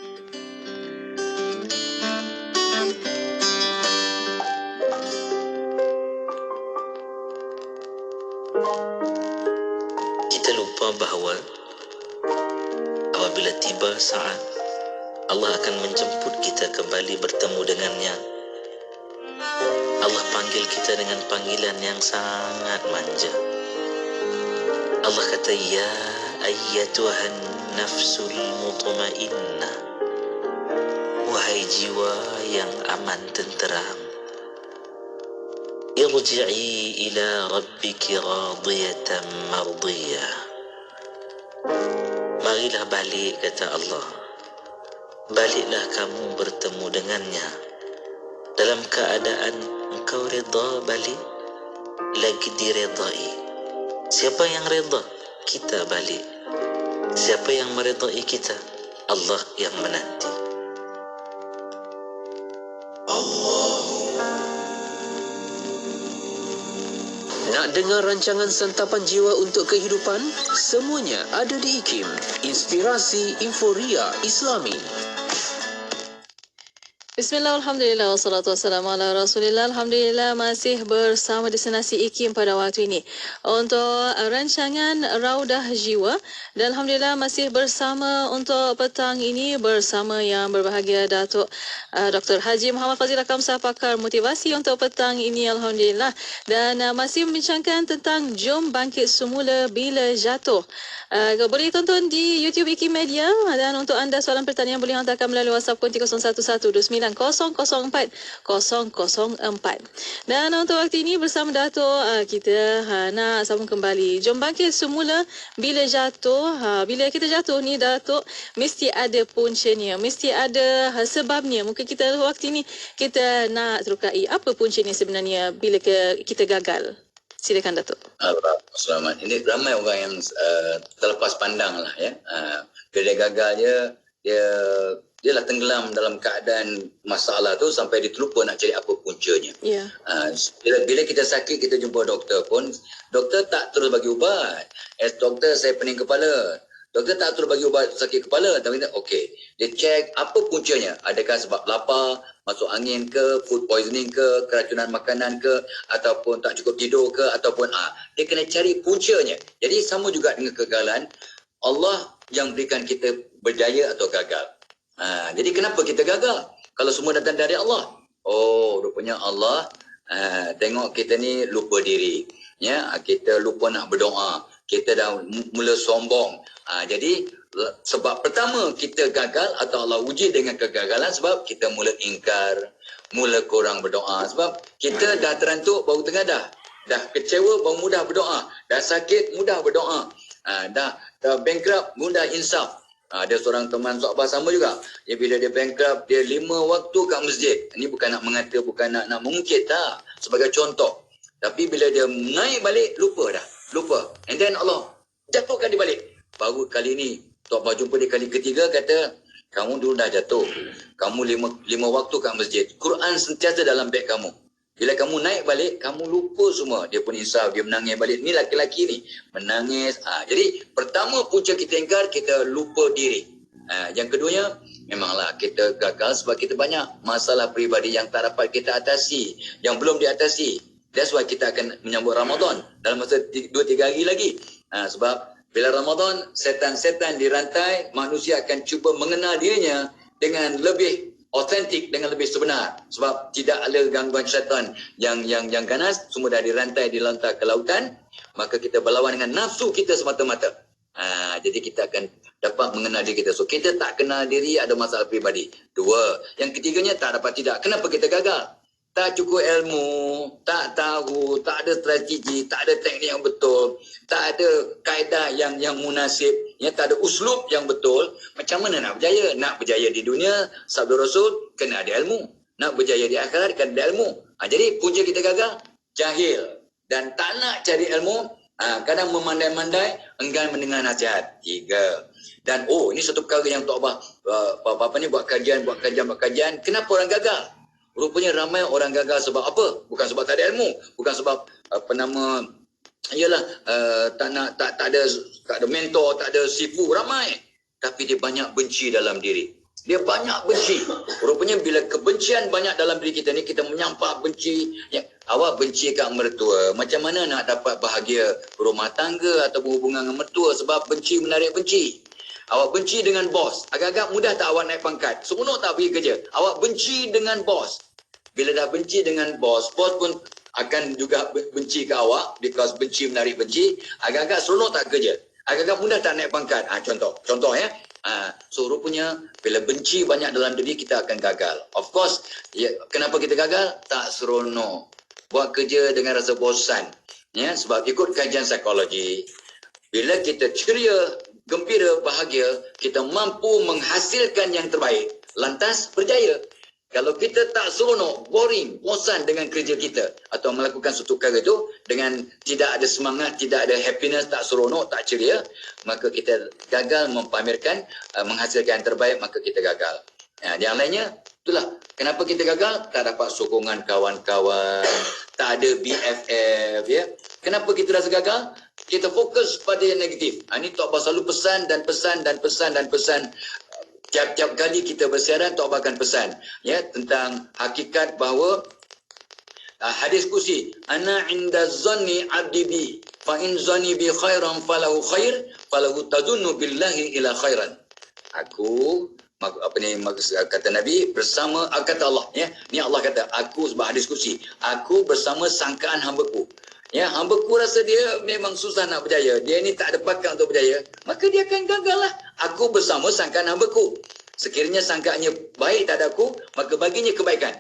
Kita lupa bahawa apabila tiba saat, Allah akan menjemput kita kembali bertemu dengannya. Allah panggil kita dengan panggilan yang sangat manja. Allah kata, Ya ayyatuhan nafsul mutmainnah, wahai jiwa yang aman tenteram, irji'i ila rabbiki radiyatan mardiyah. Marilah balik, kata Allah. Baliklah kamu bertemu dengannya dalam keadaan engkau reda balik, lagi diredai. Siapa yang reda? Kita balik. Siapa yang meredai kita? Allah yang menanti. Nak dengar rancangan santapan jiwa untuk kehidupan? Semuanya ada di IKIM. Inspirasi Inforia Islami. Bismillah, alhamdulillah, wassalatu wassalamu ala rasulillah. Alhamdulillah masih bersama destinasi IKIM pada waktu ini untuk rancangan Raudah Jiwa, dan alhamdulillah masih bersama untuk petang ini bersama yang berbahagia Datuk Dr. Haji Muhammad Fazil Kamsah, pakar motivasi untuk petang ini, alhamdulillah, dan masih membincangkan tentang jom bangkit semula bila jatuh. Boleh tonton di YouTube IKIM Media, dan untuk anda soalan pertanyaan boleh hantarkan melalui WhatsApp konti 01129004 004. Dan untuk waktu ini bersama Datuk, kita nak sambung kembali. Jom bangkit semula bila jatuh. Bila kita jatuh ni Datuk, mesti ada puncanya, mesti ada sebabnya. Mungkin kita waktu ini kita nak terukai apa puncanya sebenarnya bila kita gagal. Silakan Datuk. Selamat. Ini ramai orang yang terlepas pandang lah ya. Bila dia gagal dia lah tenggelam dalam keadaan masalah tu sampai dia terlupa nak cari apa puncanya. Yeah. Bila kita sakit, kita jumpa doktor pun, doktor tak terus bagi ubat. Doktor, saya pening kepala. Doktor tak terus bagi ubat sakit kepala. Tapi okey, dia check apa puncanya. Adakah sebab lapar, masuk angin ke, food poisoning ke, keracunan makanan ke, ataupun tak cukup tidur ke, ataupun dia kena cari puncanya. Jadi sama juga dengan kegagalan, Allah yang berikan kita berjaya atau gagal. Jadi kenapa kita gagal? Kalau semua datang dari Allah. Oh, rupanya Allah tengok kita ni lupa diri. Ya, kita lupa nak berdoa. Kita dah mula sombong. Jadi sebab pertama kita gagal atau Allah uji dengan kegagalan sebab kita mula ingkar, mula kurang berdoa. Sebab kita dah terantuk baru tengadah. Dah kecewa baru mudah berdoa. Dah sakit mudah berdoa. Dah bankrupt mudah insaf. Ada seorang teman sahabat sama juga. Bila dia bankrupt, dia 5 waktu kat masjid. Ini bukan nak mengata, bukan nak mengungkit tak. Sebagai contoh. Tapi bila dia naik balik, lupa dah. Lupa. And then Allah jatuhkan dia balik. Baru kali ni, Tok Bah jumpa dia kali ketiga, kata, kamu dulu dah jatuh. Kamu 5 waktu kat masjid. Quran sentiasa dalam beg kamu. Bila kamu naik balik, kamu lupa semua. Dia pun insaf, dia menangis balik. Ni laki-laki ni, menangis. Jadi, pertama punca kita ingkar, kita lupa diri. Yang keduanya, memanglah kita gagal sebab kita banyak masalah peribadi yang tak dapat kita atasi, yang belum diatasi. That's why kita akan menyambut Ramadan dalam masa 2-3 hari lagi. Sebab bila Ramadan, setan-setan dirantai, manusia akan cuba mengenal dirinya dengan lebih autentik, dengan lebih sebenar. Sebab tidak ada gangguan syaitan yang ganas, semua dah dirantai, dilontar ke lautan. Maka kita berlawan dengan nafsu kita semata-mata. Jadi kita akan dapat mengenal diri kita. So kita tak kenal diri, ada masalah peribadi. 2. Yang ketiganya, tak dapat tidak. Kenapa kita gagal? Tak cukup ilmu, tak tahu, tak ada strategi, tak ada teknik yang betul, tak ada kaedah yang munasib, tak ada uslub yang betul. Macam mana nak berjaya? Nak berjaya di dunia, sabda Rasul, kena ada ilmu. Nak berjaya di akhirat, kena ada ilmu. Jadi punca kita gagal, jahil. Dan tak nak cari ilmu, kadang memandai-mandai, enggan mendengar nasihat. 3. Dan ini satu perkara yang Tok Bah buat kajian. Kenapa orang gagal? Rupanya ramai orang gagal sebab apa? Bukan sebab tak ada ilmu, bukan sebab tak ada mentor, tak ada sifu, ramai. Tapi dia banyak benci dalam diri. Dia banyak benci. Rupanya bila kebencian banyak dalam diri kita ni, kita menyampah benci. Awak benci kat mertua, macam mana nak dapat bahagia berumah tangga atau berhubungan dengan mertua sebab benci menarik benci. Awak benci dengan bos, agak-agak mudah tak awak naik pangkat? Seronok tak pergi kerja? Awak benci dengan bos. Bila dah benci dengan bos pun akan juga benci ke awak, because benci menarik benci. Agak-agak seronok tak kerja? Agak-agak mudah tak naik pangkat? Contoh ya. So rupanya bila benci banyak dalam diri, kita akan gagal. Of course, kenapa kita gagal? Tak seronok. buat kerja dengan rasa bosan. Ya, sebab ikut kajian psikologi, bila kita ceria, gembira, bahagia, kita mampu menghasilkan yang terbaik. Lantas berjaya. Kalau kita tak seronok, boring, bosan dengan kerja kita atau melakukan suatu perkara itu dengan tidak ada semangat, tidak ada happiness, tak seronok, tak ceria, maka kita gagal mempamerkan, menghasilkan yang terbaik, maka kita gagal. Yang lainnya, itulah kenapa kita gagal, tak dapat sokongan kawan-kawan, tak ada BFF, ya. Kenapa kita rasa gagal? Kita fokus pada yang negatif. Ini Tok Abah selalu pesan dan pesan dan pesan dan pesan. Tiap-tiap kali kita bersiaran, Tok Abah akan pesan ya tentang hakikat bahawa hadis kursi, ana inda zanni abdi bi fa in zanni bi khairan falahu khair falahu tadunnu billahi ila khairan. Aku kata Nabi bersama, kata Allah ya. Ni Allah kata, aku sebab hadis kursi, aku bersama sangkaan hamba-Ku. Ya, hamba-Ku rasa dia memang susah nak berjaya. Dia ni tak ada bakat untuk berjaya. Maka dia akan gagal lah. Aku bersama sangkaan hamba-Ku. Sekiranya sangkaannya baik terhadap aku, maka baginya kebaikan.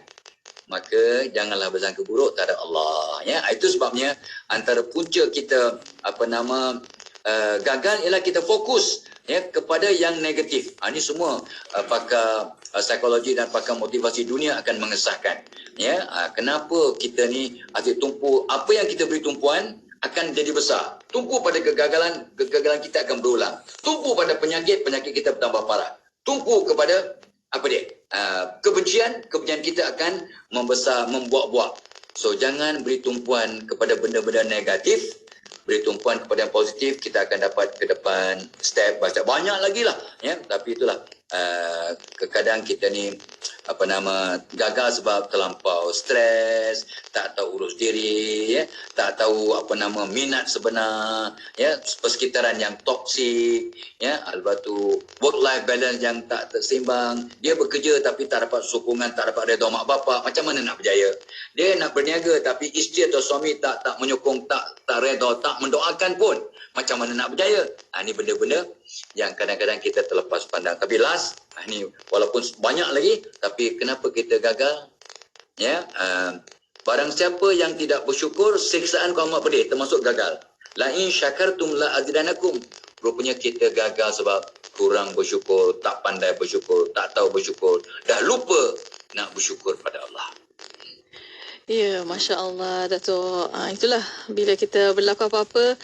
Maka janganlah bersangka buruk terhadap Allah. Ya, itu sebabnya antara punca kita gagal ialah kita fokus ya kepada yang negatif. Ini semua pakar psikologi dan pakar motivasi dunia akan mengesahkan. Ya, kenapa kita ni asyik tumpu, apa yang kita beri tumpuan akan jadi besar. Tumpu pada kegagalan kita akan berulang. Tumpu pada penyakit kita bertambah parah. Tumpu kepada kebencian kita akan membesar, membuak-buak. So jangan beri tumpuan kepada benda-benda negatif, beri tumpuan kepada yang positif, kita akan dapat ke depan step banyak lagi lah ya. Tapi itulah kadang kita ni gagal sebab terlampau stres, tak tahu urus diri ya, tak tahu minat sebenar ya, persekitaran yang toksik ya, lepas tu work life balance yang tak seimbang. Dia bekerja tapi tak dapat sokongan, tak dapat redha mak bapak, macam mana nak berjaya? Dia nak berniaga tapi isteri atau suami tak menyokong, tak redha, tak mendoakan pun, macam mana nak berjaya? Ini benda-benda yang kadang-kadang kita terlepas pandang. Tapi last, ini walaupun banyak lagi, tapi kenapa kita gagal? Ya, barang siapa yang tidak bersyukur, siksaan kau amat pedih, termasuk gagal. La in syakartum la azidanakum. Rupanya kita gagal sebab kurang bersyukur, tak pandai bersyukur, tak tahu bersyukur, dah lupa nak bersyukur pada Allah. Ya, Masya Allah, Dato'. Itulah, bila kita berlaku apa-apa,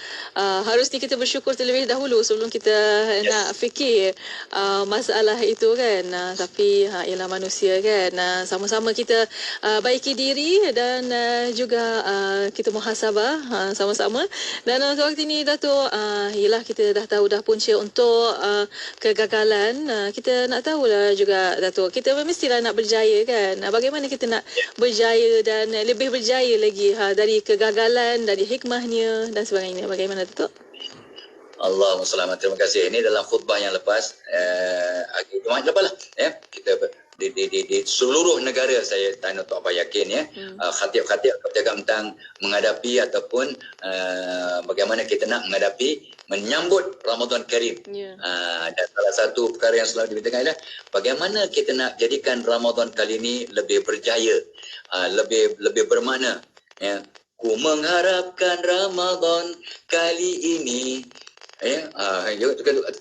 harusnya kita bersyukur terlebih dahulu sebelum kita nak fikir masalah itu kan. Tapi, ialah manusia kan. Sama-sama kita baiki diri dan juga kita muhasabah sama-sama. Dan untuk waktu ini, Dato', ialah kita dah tahu dah punca untuk kegagalan. Kita nak tahulah juga, Dato', kita mestilah nak berjaya kan. Bagaimana kita nak berjaya dan lebih berjaya lagi dari kegagalan, dari hikmahnya dan sebagainya. Bagaimana, Datuk? Allahumma selamat. Terima kasih. Ini dalam khutbah yang lepas, Jumaat lepas lah ya, kita di seluruh negara, saya tanya Tok Abah yakin ya, khatib-khatib bercakap tentang menghadapi ataupun bagaimana kita nak menghadapi, menyambut Ramadan Karim. Dan salah satu perkara yang selalu dibicarakan adalah bagaimana kita nak jadikan Ramadan kali ini lebih berjaya, lebih bermakna ya. Ku mengharapkan Ramadan kali ini ya,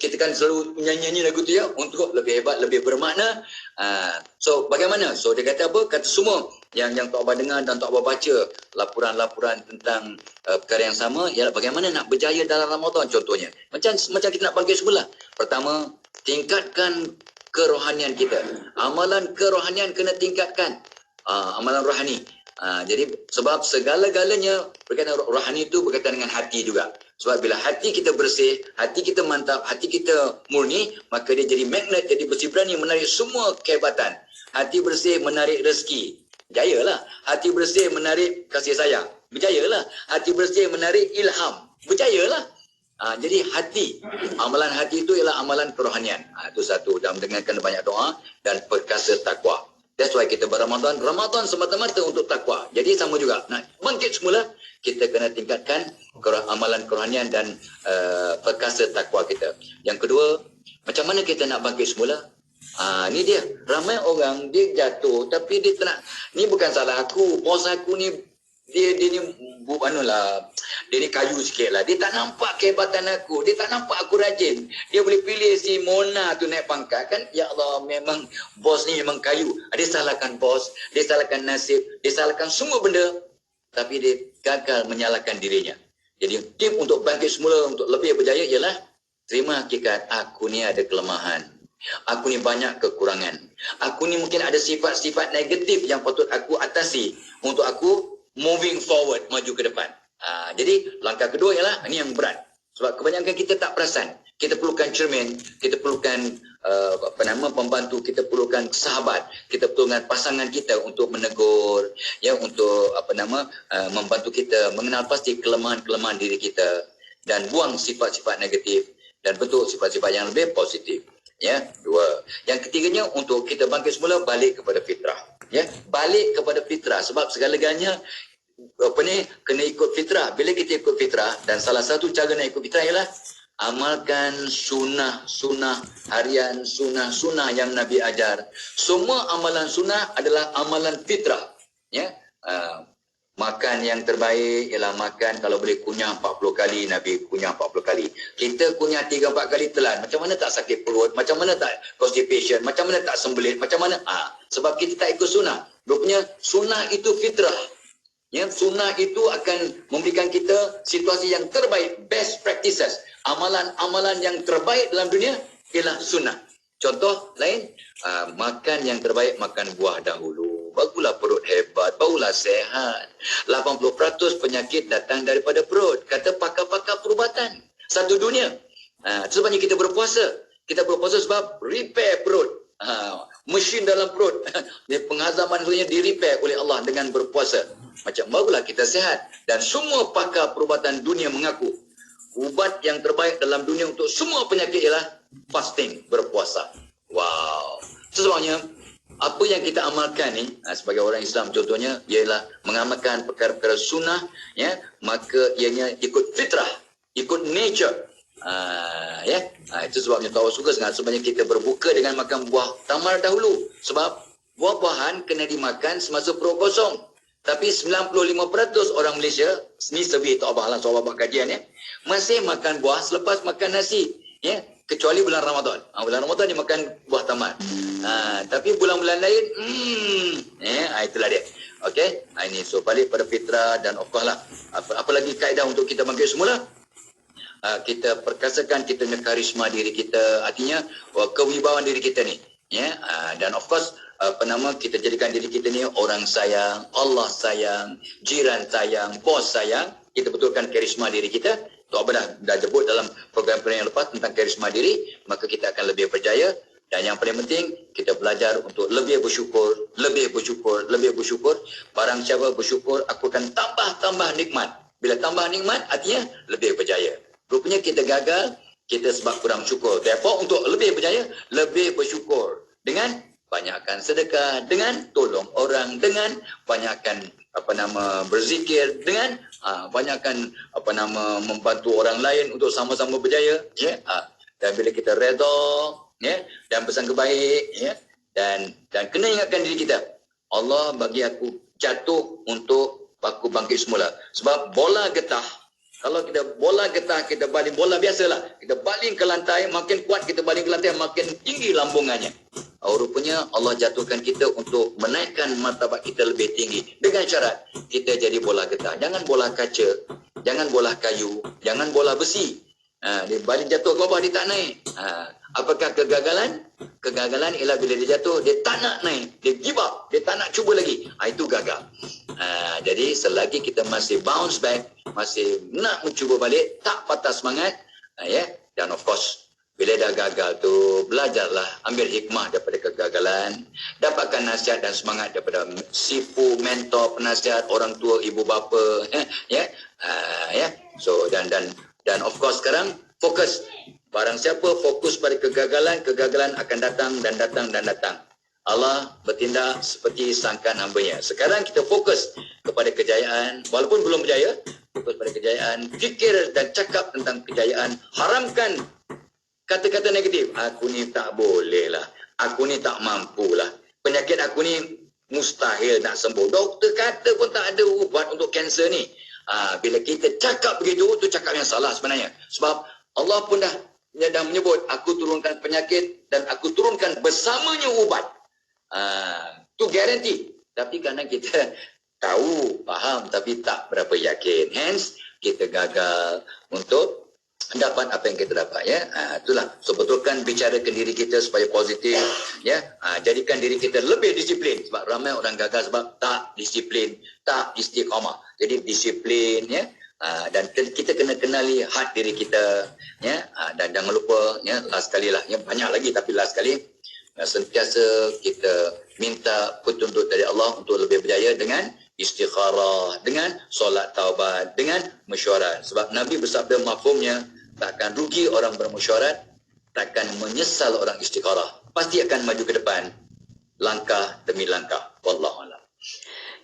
kita kan selalu nyanyi lagu tu ya, untuk lebih hebat, lebih bermakna. So bagaimana? So dia kata apa? Kata semua yang Tok Abah dengar dan Tok Abah baca laporan-laporan tentang perkara yang sama, ialah bagaimana nak berjaya dalam Ramadan. Contohnya macam kita nak bangkit semula. Pertama, tingkatkan kerohanian kita. Amalan kerohanian kena tingkatkan. Amalan rohani. Jadi sebab segala-galanya berkaitan rohani itu berkaitan dengan hati juga. Sebab bila hati kita bersih, hati kita mantap, hati kita murni, maka dia jadi magnet, jadi bersih, berani menarik semua kehebatan. Hati bersih menarik rezeki, berjayalah. Hati bersih menarik kasih sayang, berjayalah. Hati bersih menarik ilham, berjayalah. Jadi hati, amalan hati itu ialah amalan kerohanian. Itu satu, dan mendengarkan banyak doa dan perkasa takwa. That's why kita berRamadan. Ramadan semata-mata untuk takwa. Jadi sama juga, nak bangkit semula, kita kena tingkatkan amalan kerohanian dan perkasa takwa kita. Yang kedua, macam mana kita nak bangkit semula? Ni dia, ramai orang dia jatuh tapi dia tak nak. Ni bukan salah aku, bos aku ni Dia ni dia ni kayu sikit lah. Dia tak nampak kehebatan aku. Dia tak nampak aku rajin. Dia boleh pilih si Mona tu naik pangkat kan. Ya Allah, memang bos ni memang kayu. Dia salahkan bos, dia salahkan nasib, dia salahkan semua benda. Tapi dia gagal menyalahkan dirinya. Jadi tip untuk bangkit semula, untuk lebih berjaya ialah terima hakikat aku ni ada kelemahan. Aku ni banyak kekurangan. Aku ni mungkin ada sifat-sifat negatif yang patut aku atasi untuk aku moving forward, maju ke depan. Jadi langkah kedua ialah ini yang berat. Sebab kebanyakan kita tak perasan. Kita perlukan cermin, kita perlukan pembantu, kita perlukan sahabat, kita perlukan pasangan kita untuk menegur, ya, untuk membantu kita mengenal pasti kelemahan-kelemahan diri kita dan buang sifat-sifat negatif dan bentuk sifat-sifat yang lebih positif. Ya, dua. Yang ketiganya untuk kita bangkit semula balik kepada fitrah. Ya, balik kepada fitrah sebab segala-galanya kena ikut fitrah. Bila kita ikut fitrah, dan salah satu cara nak ikut fitrah ialah amalkan sunnah harian, sunnah yang Nabi ajar. Semua amalan sunnah adalah amalan fitrah. Ya, makan yang terbaik ialah makan kalau boleh kunyah 40 kali, Nabi kunyah 40 kali. Kita kunyah 3-4 kali telan, macam mana tak sakit perut, macam mana tak constipation, macam mana tak sembelit, macam mana? Sebab kita tak ikut sunnah. Rupanya sunnah itu fitrah. Ya, sunnah itu akan memberikan kita situasi yang terbaik, best practices. Amalan-amalan yang terbaik dalam dunia ialah sunnah. Contoh lain, makan yang terbaik, makan buah dahulu. Barulah perut hebat, barulah sehat. 80% penyakit datang daripada perut. Kata pakar-pakar perubatan satu dunia. Sebabnya kita berpuasa. Kita berpuasa sebab repair perut. Mesin dalam perut. Penghazaman sebenarnya di-repair oleh Allah dengan berpuasa. Macam barulah kita sehat. Dan semua pakar perubatan dunia mengaku ubat yang terbaik dalam dunia untuk semua penyakit ialah fasting, berpuasa. Wow. Sebabnya apa yang kita amalkan ni sebagai orang Islam contohnya ialah mengamalkan perkara-perkara sunnah, ya, maka ianya ikut fitrah, ikut nature. Itu sebabnya tahu suka sangat sebenarnya kita berbuka dengan makan buah tamar dahulu, sebab buah-buahan kena dimakan semasa perut kosong. Tapi 95% orang Malaysia, ni survey Tok Abah lah, soal buat kajian, ya, masih makan buah selepas makan nasi, ya, kecuali bulan Ramadan. Bulan Ramadan dia makan buah tamar. Tapi bulan-bulan lain, itulah dia. Okey, ini so balik pada fitrah dan of course lah. Apa lagi kaedah untuk kita bangkit semula? Kita perkasakan kita punya karisma diri kita, artinya kewibawaan diri kita ni, ya, dan of course kita jadikan diri kita ni orang sayang, Allah sayang, jiran sayang, bos sayang. Kita betulkan karisma diri kita. Tok Abah dah sebut dalam program-program yang lepas tentang karisma diri, maka kita akan lebih berjaya. Dan yang paling penting, kita belajar untuk lebih bersyukur, lebih bersyukur, lebih bersyukur. Barang siapa bersyukur, aku akan tambah nikmat. Bila tambah nikmat, artinya lebih berjaya. Rupanya kita gagal, kita sebab kurang syukur. Therefore, untuk lebih berjaya, lebih bersyukur. Dengan banyakkan sedekah, dengan tolong orang, dengan banyakkan berzikir, dengan banyakkan membantu orang lain untuk sama-sama berjaya, ya. Dan bila kita redha, ya, dan bersangka baik, ya, dan kena ingatkan diri kita, Allah bagi aku jatuh untuk aku bangkit semula. Sebab bola getah, kalau kita bola getah, kita baling bola biasalah, kita baling ke lantai, makin kuat kita baling ke lantai, makin tinggi lambungannya. Rupanya Allah jatuhkan kita untuk menaikkan martabat kita lebih tinggi dengan syarat kita jadi bola getah. Jangan bola kaca, jangan bola kayu, jangan bola besi. Dia baling jatuh ke bawah, dia tak naik. Apakah kegagalan? Kegagalan ialah bila dia jatuh, dia tak nak naik, dia give up, dia tak nak cuba lagi. Itu gagal. Jadi selagi kita masih bounce back, masih nak mencuba balik, tak patah semangat, ya. Dan of course, bila dah gagal tu, belajarlah, ambil hikmah daripada kegagalan, dapatkan nasihat dan semangat daripada sipu, mentor, penasihat, orang tua, ibu bapa, ya. So dan of course sekarang fokus. Barang siapa fokus pada kegagalan, kegagalan akan datang dan datang dan datang. Allah bertindak seperti sangkaan hamba-Nya. Sekarang kita fokus kepada kejayaan, walaupun belum berjaya, fokus pada kejayaan, fikir dan cakap tentang kejayaan, haramkan kata-kata negatif. Aku ni tak boleh lah, aku ni tak mampu lah, penyakit aku ni mustahil nak sembuh. Doktor kata pun tak ada ubat untuk kanser ni. Bila kita cakap begitu, tu cakap yang salah sebenarnya. Sebab Allah pun dah menyebut, aku turunkan penyakit dan aku turunkan bersamanya ubat. Tu garanti. Tapi kadang kita tahu, faham, tapi tak berapa yakin. Hence, kita gagal untuk dapat apa yang kita dapat, ya. Itulah. So, betulkan bicarakan diri kita supaya positif, ya. Jadikan diri kita lebih disiplin. Sebab ramai orang gagal sebab tak disiplin, tak istiqamah. Jadi disiplin, ya. Dan kita kena kenali had diri kita, ya. Dan jangan lupa, ya, last kali lah, ya, banyak lagi tapi last kali, sentiasa kita minta petunjuk dari Allah untuk lebih berjaya dengan istikharah, dengan solat taubat, dengan mesyuarat. Sebab Nabi bersabda mafhumnya, takkan rugi orang bermesyuarat, takkan menyesal orang istikharah. Pasti akan maju ke depan, langkah demi langkah. Wallahualam.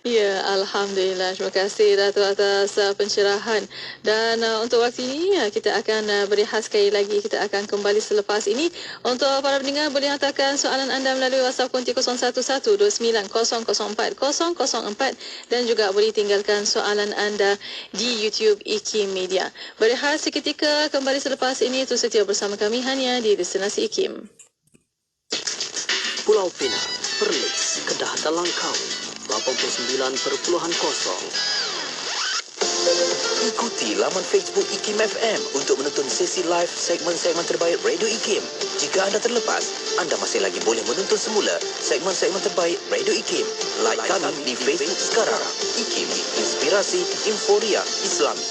Ya, Alhamdulillah. Terima kasih Datuk atas pencerahan. Dan untuk waktu ini, kita akan berehat sekali lagi. Kita akan kembali selepas ini. Untuk para pendengar, boleh hantarkan soalan anda melalui WhatsApp konti 01129004 dan juga boleh tinggalkan soalan anda di YouTube IKIM Media. Berehat seketika, kembali selepas ini. Terus setia bersama kami hanya di Destinasi IKIM. Pulau Pinang, Perlis, Kedah dan Langkawi 89.0. Ikuti laman Facebook IKIM FM untuk menonton sesi live segmen-segmen terbaik Radio IKIM. Jika anda terlepas, anda masih lagi boleh menonton semula segmen-segmen terbaik Radio IKIM. Like kami di Facebook sekarang. IKIM, Inspirasi Inforia Islami.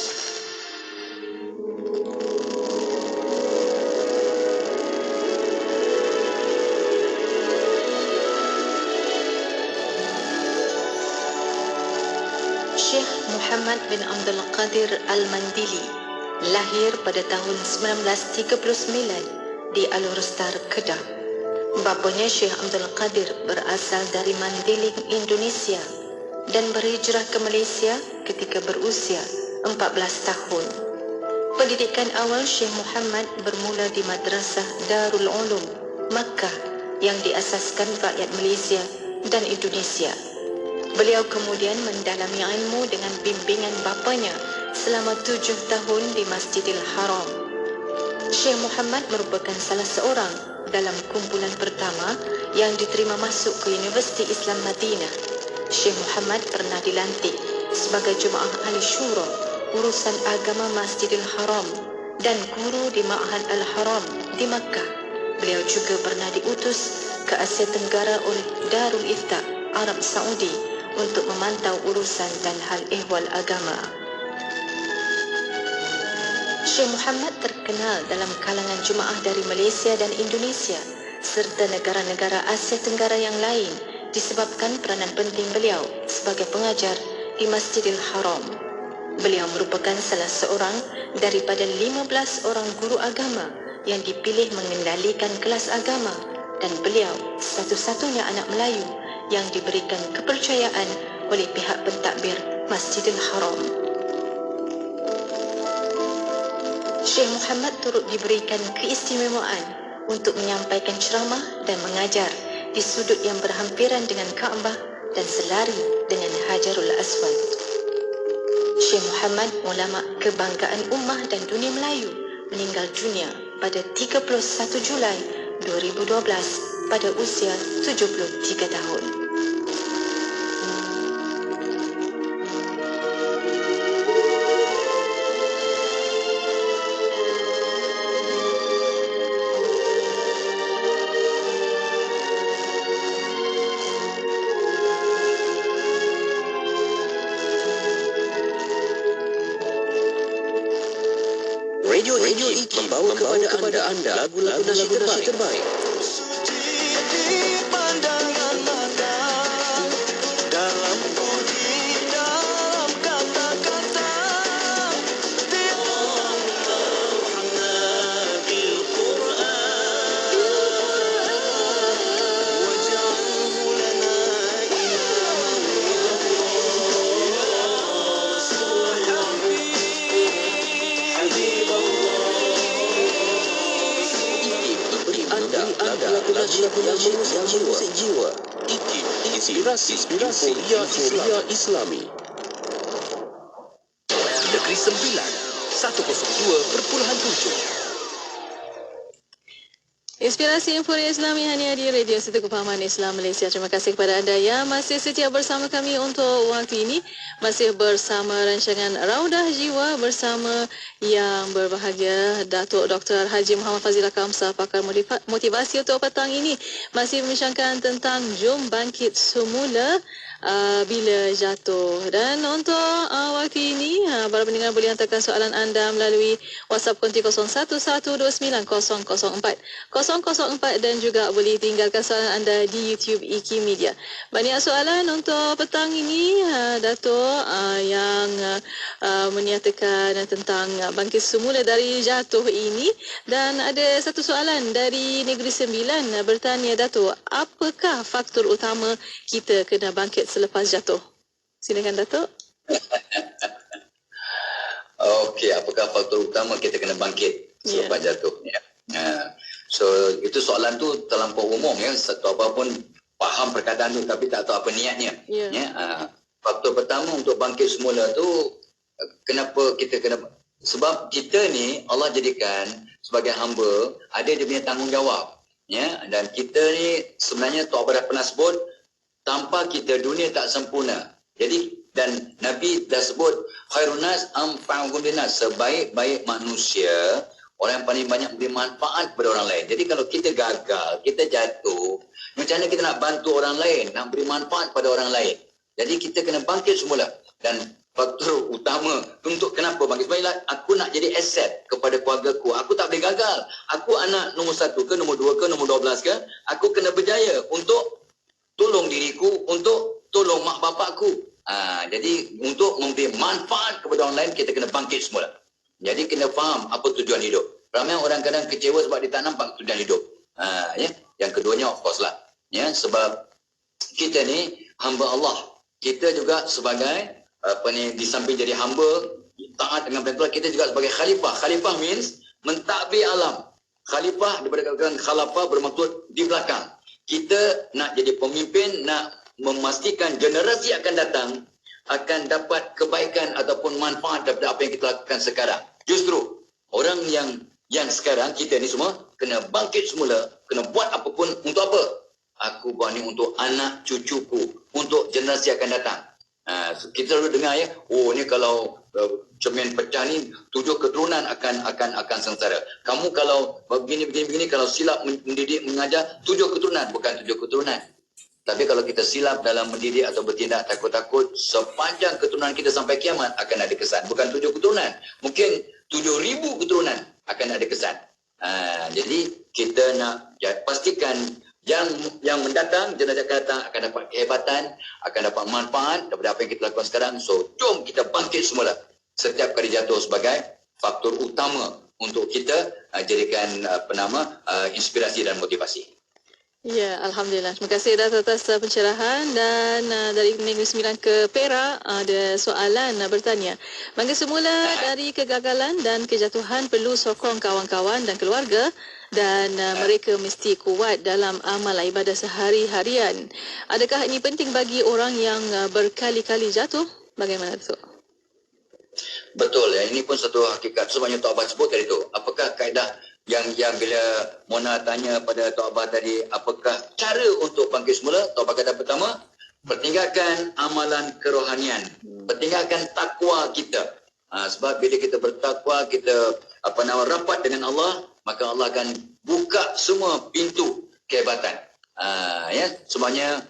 Syekh Muhammad bin Abdul Qadir Al-Mandili lahir pada tahun 1939 di Alurustar, Kedah. Bapanya Syekh Abdul Qadir berasal dari Mandiling, Indonesia dan berhijrah ke Malaysia ketika berusia 14 tahun. Pendidikan awal Syekh Muhammad bermula di Madrasah Darul Ulum, Makkah yang diasaskan rakyat Malaysia dan Indonesia. Beliau kemudian mendalami ilmu dengan bimbingan bapanya selama 7 tahun di Masjidil Haram. Syekh Muhammad merupakan salah seorang dalam kumpulan pertama yang diterima masuk ke Universiti Islam Madinah. Syekh Muhammad pernah dilantik sebagai Jemaah Ahli Syura, urusan agama Masjidil Haram dan guru di Ma'had Al-Haram di Makkah. Beliau juga pernah diutus ke Asia Tenggara oleh Darul Ifta Arab Saudi untuk memantau urusan dan hal ehwal agama. Syekh Muhammad terkenal dalam kalangan jemaah dari Malaysia dan Indonesia serta negara-negara Asia Tenggara yang lain disebabkan peranan penting beliau sebagai pengajar di Masjidil Haram. Beliau merupakan salah seorang daripada 15 orang guru agama yang dipilih mengendalikan kelas agama dan beliau satu-satunya anak Melayu yang diberikan kepercayaan oleh pihak pentadbir Masjidil Haram. Syekh Muhammad turut diberikan keistimewaan untuk menyampaikan ceramah dan mengajar di sudut yang berhampiran dengan Kaabah dan selari dengan Hajarul Aswad. Syekh Muhammad, ulama kebanggaan ummah dan dunia Melayu, meninggal dunia pada 31 Julai 2012 pada usia 73 tahun. Radio IKIM membawa kepada anda lagu-lagu nasyid terbaik. Lagu-lagu yang mengusik jiwa. IKIM, Inspirasi Inforia Islami. Negeri Sembilan 102.7. Inspirasi Inforia Islami hanya di Radio Satu Kepahaman Islam Malaysia. Terima kasih kepada anda yang masih setia bersama kami untuk waktu ini. Masih bersama rancangan Raudah Jiwa bersama yang berbahagia Datuk Dr. Haji Muhammad Fazila Kamsah, pakar motivasi untuk petang ini. Masih membincangkan tentang jom bangkit semula bila jatuh. Dan untuk waktu ini, para pendengar boleh hantarkan soalan anda melalui WhatsApp konti 0111290004 dan juga boleh tinggalkan soalan anda di YouTube IKIM Media. Banyak soalan untuk petang ini, Datuk, yang menyatakan tentang bangkit semula dari jatuh ini. Dan ada satu soalan dari Negeri Sembilan bertanya, Datuk, apakah faktor utama kita kena bangkit selepas jatuh? Silakan, Datuk. Okey, apakah faktor utama kita kena bangkit selepas jatuh? Ya. So, itu soalan tu terlampau umum ya. Satu apa pun faham perkataan tu tapi tak tahu apa niatnya. Ya. Faktor pertama untuk bangkit semula tu, kenapa kita kena, sebab kita ni Allah jadikan sebagai hamba ada dia punya tanggungjawab. Ya, dan kita ni sebenarnya Tok Abah dah pernah sebut, tanpa kita dunia tak sempurna. Jadi dan Nabi dah sebut khairun nas anfa'uhum linnas, sebaik-baik manusia orang yang paling banyak beri manfaat kepada orang lain. Jadi kalau kita gagal, kita jatuh, macam mana kita nak bantu orang lain, nak beri manfaat pada orang lain? Jadi kita kena bangkit semula. Dan faktor utama untuk kenapa bangkit semula, aku nak jadi aset kepada keluargaku. Aku tak boleh gagal. Aku anak nombor 1 ke, nombor 2 ke, nombor 12 ke, aku kena berjaya untuk tolong diriku, untuk tolong mak bapakku. Jadi untuk memberi manfaat kepada orang lain, kita kena bangkit semula. Jadi kena faham apa tujuan hidup. Ramai orang kadang kecewa sebab dia tak nampak tujuan hidup. Ya. Yang keduanya of course lah. Ya, sebab kita ni hamba Allah. Kita juga sebagai di samping jadi hamba taat dengan perintah, kita juga sebagai khalifah. Khalifah means mentadbir alam. Khalifah daripada kata khalafah bermaksud di belakang. Kita nak jadi pemimpin, nak memastikan generasi akan datang akan dapat kebaikan ataupun manfaat daripada apa yang kita lakukan sekarang. Justru orang yang sekarang, kita ni semua kena bangkit semula, kena buat apapun. Untuk apa? Aku buat ni untuk anak cucuku, untuk generasi akan datang. Kita selalu dengar ya, oh ni kalau cermin pecah ni 7 keturunan akan sengsara. Kamu kalau begini kalau silap mendidik mengajar 7 keturunan, bukan 7 keturunan. Tapi kalau kita silap dalam mendidik atau bertindak takut-takut, sepanjang keturunan kita sampai kiamat akan ada kesan. Bukan 7 keturunan, mungkin 7,000 keturunan akan ada kesan. Jadi kita nak pastikan yang mendatang, jenazah akan datang akan dapat kehebatan, akan dapat manfaat daripada apa yang kita lakukan sekarang. So, jom kita bangkit semula setiap kali jatuh sebagai faktor utama untuk kita jadikan inspirasi dan motivasi. Ya, Alhamdulillah. Terima kasih Datuk atas pencerahan. Dan dari Negeri Sembilan ke Perak, ada soalan bertanya. Bangkit semula dari kegagalan dan kejatuhan perlu sokong kawan-kawan dan keluarga, dan mereka mesti kuat dalam amal ibadah sehari-harian. Adakah ini penting bagi orang yang berkali-kali jatuh? Bagaimana Datuk? Betul ya, ini pun satu hakikat. Sebenarnya Tok Abah sebut tadi tu. Apakah kaedah yang bila Mona tanya pada Tok Abah tadi, apakah cara untuk bangkit semula? Tok Abah kata pertama, pertinggalkan amalan kerohanian, pertinggalkan takwa kita. Sebab bila kita bertakwa, kita rapat dengan Allah, maka Allah akan buka semua pintu kehebatan. Ya, semuanya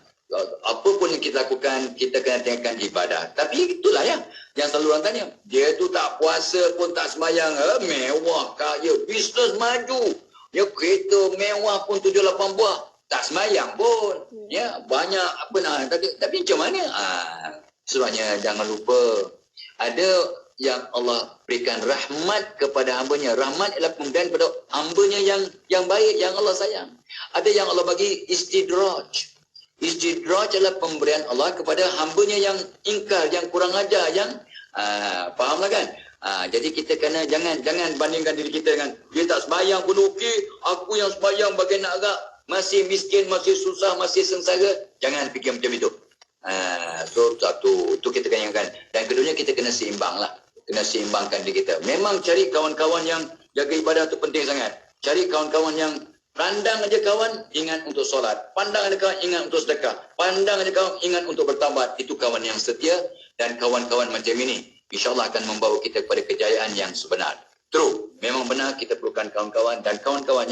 apa pun yang kita lakukan, kita kena tinggalkan ibadah. Tapi itulah ya, yang selalu orang tanya, dia tu tak puasa pun tak sembahyang, mewah, kaya, bisnes maju, ya, kereta mewah pun 7-8 buah, tak sembahyang pun. Ya, banyak tapi macam mana? Sebenarnya jangan lupa, ada yang Allah berikan rahmat kepada hambanya. Rahmat ialah pemberian kepada hambanya yang baik, yang Allah sayang. Ada yang Allah bagi istidraj. Istidraj adalah pemberian Allah kepada hambanya yang ingkar, yang kurang ajar, yang fahamlah kan? Jadi kita kena jangan bandingkan diri kita dengan dia tak sembahyang pun okey, aku yang sembahyang bagai nak agak masih miskin, masih susah, masih sengsara, jangan fikir macam itu. So satu, itu kita kena ingatkan. Dan keduanya kita kena seimbang lah. Kena seimbangkan diri kita. Memang cari kawan-kawan yang jaga ibadah itu penting sangat. Cari kawan-kawan yang pandang aja kawan, ingat untuk solat. Pandang aja kawan, ingat untuk sedekah. Pandang aja kawan, ingat untuk bertaubat. Itu kawan yang setia dan kawan-kawan macam ini, insyaAllah akan membawa kita kepada kejayaan yang sebenar. True, memang benar kita perlukan kawan-kawan dan kawan-kawan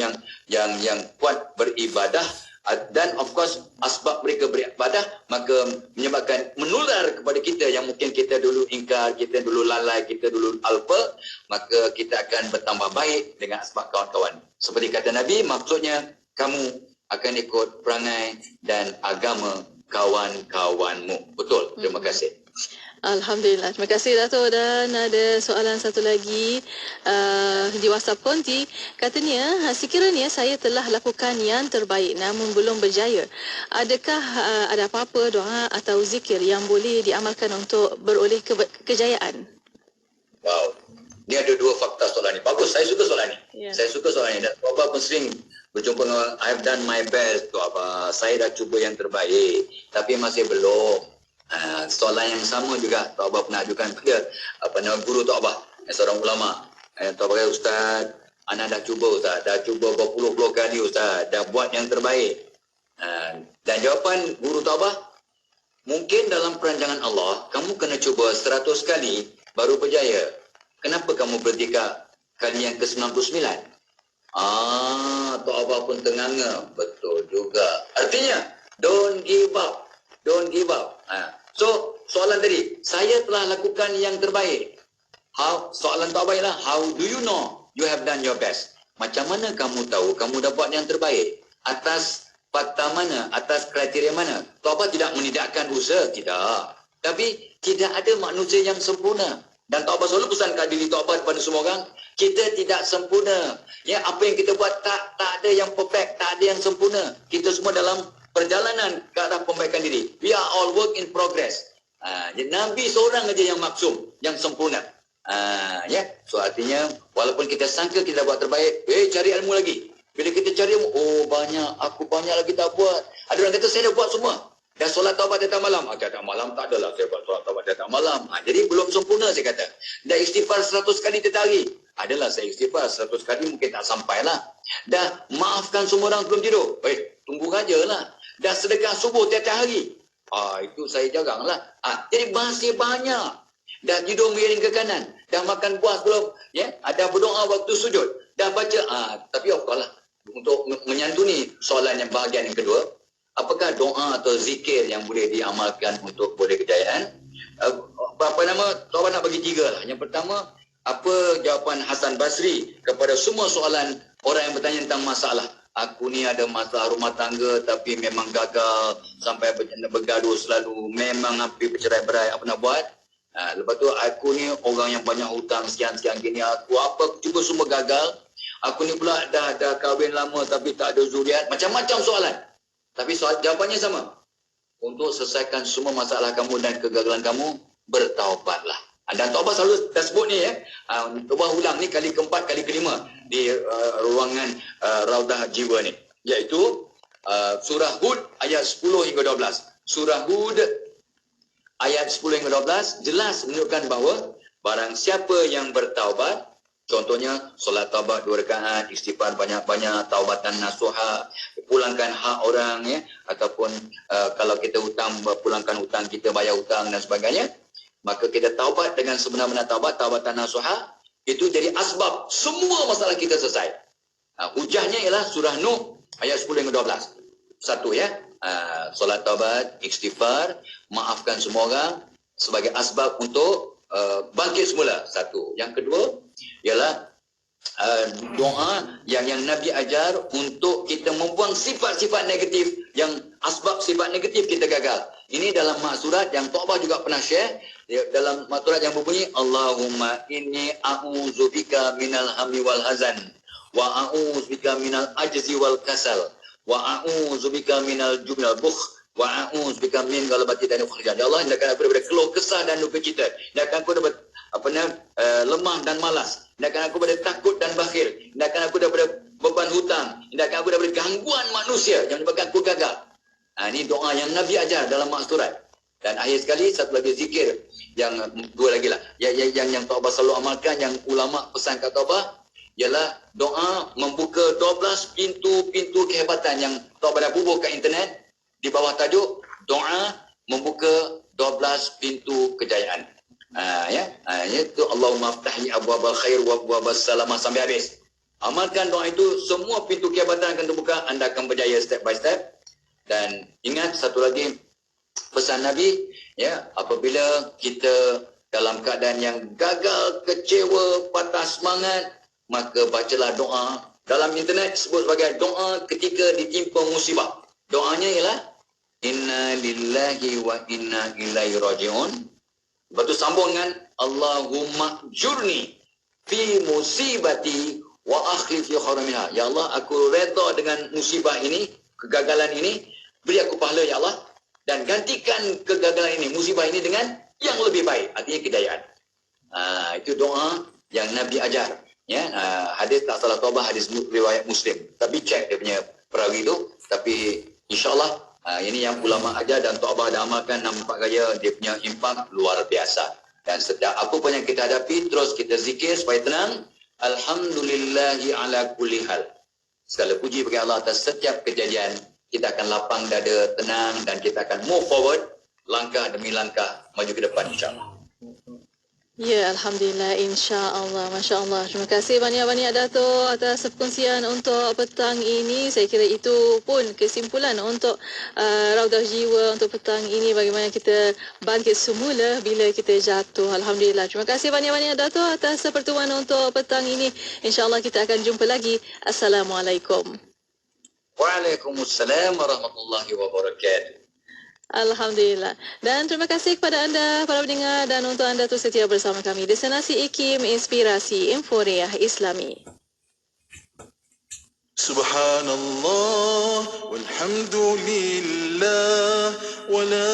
yang kuat beribadah. Dan of course asbab mereka beribadah maka menyebabkan menular kepada kita yang mungkin kita dulu ingkar, kita dulu lalai, kita dulu alpa, maka kita akan bertambah baik dengan asbab kawan-kawan. Seperti kata Nabi, maksudnya kamu akan ikut perangai dan agama kawan-kawanmu. Betul, terima kasih. Alhamdulillah. Terima kasih Dato'. Dan ada soalan satu lagi di WhatsApp Konti. Katanya, sekiranya saya telah lakukan yang terbaik namun belum berjaya, adakah ada apa-apa doa atau zikir yang boleh diamalkan untuk beroleh kejayaan? Wow. Ni ada dua fakta soalan ni. Bagus, saya suka soalan ni. Saya suka soalan ni. Dan Tok Abah pun sering berjumpa dengan I've done my best, Tok Abah. Saya dah cuba yang terbaik. Tapi masih belum. Soalan yang sama juga Tok Abah pernah ajukan kepada guru Tok Abah, seorang ulama. Tok Abah kata, Ustaz, anak dah cuba Ustaz, dah cuba berpuluh-puluh kali Ustaz, dah buat yang terbaik. Dan jawapan guru Tok Abah, mungkin dalam perancangan Allah kamu kena cuba 100 kali baru berjaya. Kenapa kamu berhenti kali yang ke-99? Tok Abah pun tenganga. Betul juga. Artinya don't give up. Don't give up. So, soalan tadi, saya telah lakukan yang terbaik. Soalan Tok Abah ialah, how do you know you have done your best? Macam mana kamu tahu kamu dah buat yang terbaik? Atas fakta mana? Atas kriteria mana? Tok Abah tidak menidakkan usaha, tidak. Tapi tidak ada manusia yang sempurna. Dan Tok Abah selalu pesankan diri Tok Abah kepada semua orang, kita tidak sempurna. Ya, apa yang kita buat tak ada yang perfect, tak ada yang sempurna. Kita semua dalam perjalanan ke arah perbaikan diri. We are all work in progress. Nabi seorang aja yang maksum, yang sempurna. Ya, so artinya walaupun kita sangka kita buat terbaik, cari ilmu lagi. Bila kita cari ilmu, banyak, aku banyak lagi tak buat. Ada orang kata saya dah buat semua. Dah solat taubat datang malam. Datang malam tak adalah saya buat solat taubat datang malam. Jadi belum sempurna saya kata. Dah istighfar 100 kali tiap hari. Adalah saya istighfar 100 kali mungkin tak sampailah. Dah maafkan semua orang sebelum tidur. Tunggu sajalah. Dah sedekah subuh tiap-tiap hari. Itu saya jaranglah. Jadi masih banyak. Dah tidur miring ke kanan. Dah makan buah sebelum. Dah berdoa waktu sujud. Dah baca. Tapi lah. Untuk menyantuni soalan yang bahagian yang kedua. Apakah doa atau zikir yang boleh diamalkan untuk boleh kejayaan? Apa nama? Tok Abah nak bagi 3 lah. Yang pertama, apa jawapan Hasan Basri kepada semua soalan orang yang bertanya tentang masalah? Aku ni ada masalah rumah tangga tapi memang gagal sampai bergaduh selalu, memang hampir bercerai-berai, apa nak buat? Lepas tu aku ni orang yang banyak hutang sekian-sekian gini, aku cuba semua gagal. Aku ni pula dah kahwin lama tapi tak ada zuriat. Macam-macam soalan. Tapi jawapannya sama. Untuk selesaikan semua masalah kamu dan kegagalan kamu, bertaubatlah. Dan Tok Abah selalu dah sebut ni Tok Abah ulang ni kali keempat, kali kelima di ruangan Raudah Jiwa ni, iaitu surah Hud ayat 10 hingga 12. Surah Hud ayat 10 hingga 12 jelas menunjukkan bahawa barang siapa yang bertaubat, contohnya solat taubat 2 rakaat, istighfar banyak-banyak, taubatan nasuha, pulangkan hak orang, ataupun kalau kita hutang, pulangkan hutang kita, bayar hutang dan sebagainya, maka kita taubat dengan sebenar-benar taubat, taubatan nasuha, itu jadi asbab semua masalah kita selesai. Hujahnya ialah surah Nuh ayat 10 hingga 12. Satu solat taubat, istighfar, maafkan semua orang sebagai asbab untuk bangkit semula. Satu. Yang kedua ialah doa yang Nabi ajar untuk kita membuang sifat-sifat negatif yang asbab sifat negatif kita gagal. Ini dalam maksurat yang Tok Abah juga pernah share, dalam maksurat yang berbunyi, Allahumma inni a'udzubika minal hammi wal hazan wa a'udzubika minal ajzi wal kasal wa a'udzubika minal jubni wal bukh wa a'udzubika min ghalabati dan ukhrijah. Ya Allah, hendakkan aku daripada keluh kesah dan duka cita. Hendakkan aku lemah dan malas. Hindarkan aku daripada takut dan bakhil. Hindarkan aku daripada beban hutang. Hindarkan aku daripada gangguan manusia yang menyebabkan aku gagal. Ini doa yang Nabi ajar dalam maksurat. Dan akhir sekali satu lagi zikir yang dua lagi lah. Yang Tok Abah selalu amalkan, yang ulama pesan kat Tok Abah, ialah doa membuka 12 pintu-pintu kehebatan yang Tok Abah dah bubuh kat internet di bawah tajuk doa membuka 12 pintu kejayaan. Itu Allahumma aftahli abwabal khair wa abwabas salamah sampai habis. Amalkan doa itu, semua pintu kehebatan akan terbuka, anda akan berjaya step by step. Dan ingat satu lagi pesan Nabi, apabila kita dalam keadaan yang gagal, kecewa, patah semangat, maka bacalah doa. Dalam internet disebut sebagai doa ketika ditimpa musibah. Doanya ialah inna lillahi wa inna ilaihi raji'un. Lepas tu sambung dengan Allahumma jurni fi musibati wa akhlif fi khairan minha. Ya Allah, aku redha dengan musibah ini, kegagalan ini, beri aku pahala ya Allah, dan gantikan kegagalan ini, musibah ini dengan yang lebih baik, artinya kejayaan. Itu doa yang Nabi ajar. Hadis tak salah Taubah, hadis riwayat Muslim. Tapi cek dia punya perawi itu. Tapi insyaAllah ini yang ulama ajar dan Tok Abah dah amalkan, nampak gaya dia punya impak luar biasa. Dan setiap apa pun yang kita hadapi, terus kita zikir supaya tenang. Alhamdulillahi ala kulli hal. Segala puji bagi Allah atas setiap kejadian. Kita akan lapang dada, tenang, dan kita akan move forward, langkah demi langkah, maju ke depan insyaAllah. Ya, Alhamdulillah, insya-Allah, masya-Allah. Terima kasih banyak-banyak Dato' atas perkongsian untuk petang ini. Saya kira itu pun kesimpulan untuk Raudah Jiwa untuk petang ini, bagaimana kita bangkit semula bila kita jatuh. Alhamdulillah. Terima kasih banyak-banyak Dato' atas pertemuan untuk petang ini. Insya-Allah kita akan jumpa lagi. Assalamualaikum. Waalaikumsalam warahmatullahi wabarakatuh. Alhamdulillah. Dan terima kasih kepada anda para pendengar, dan untuk anda tu setia bersama kami. Destinasi IKIM, Inspirasi Inforia Islami. Subhanallah walhamdulillah wa la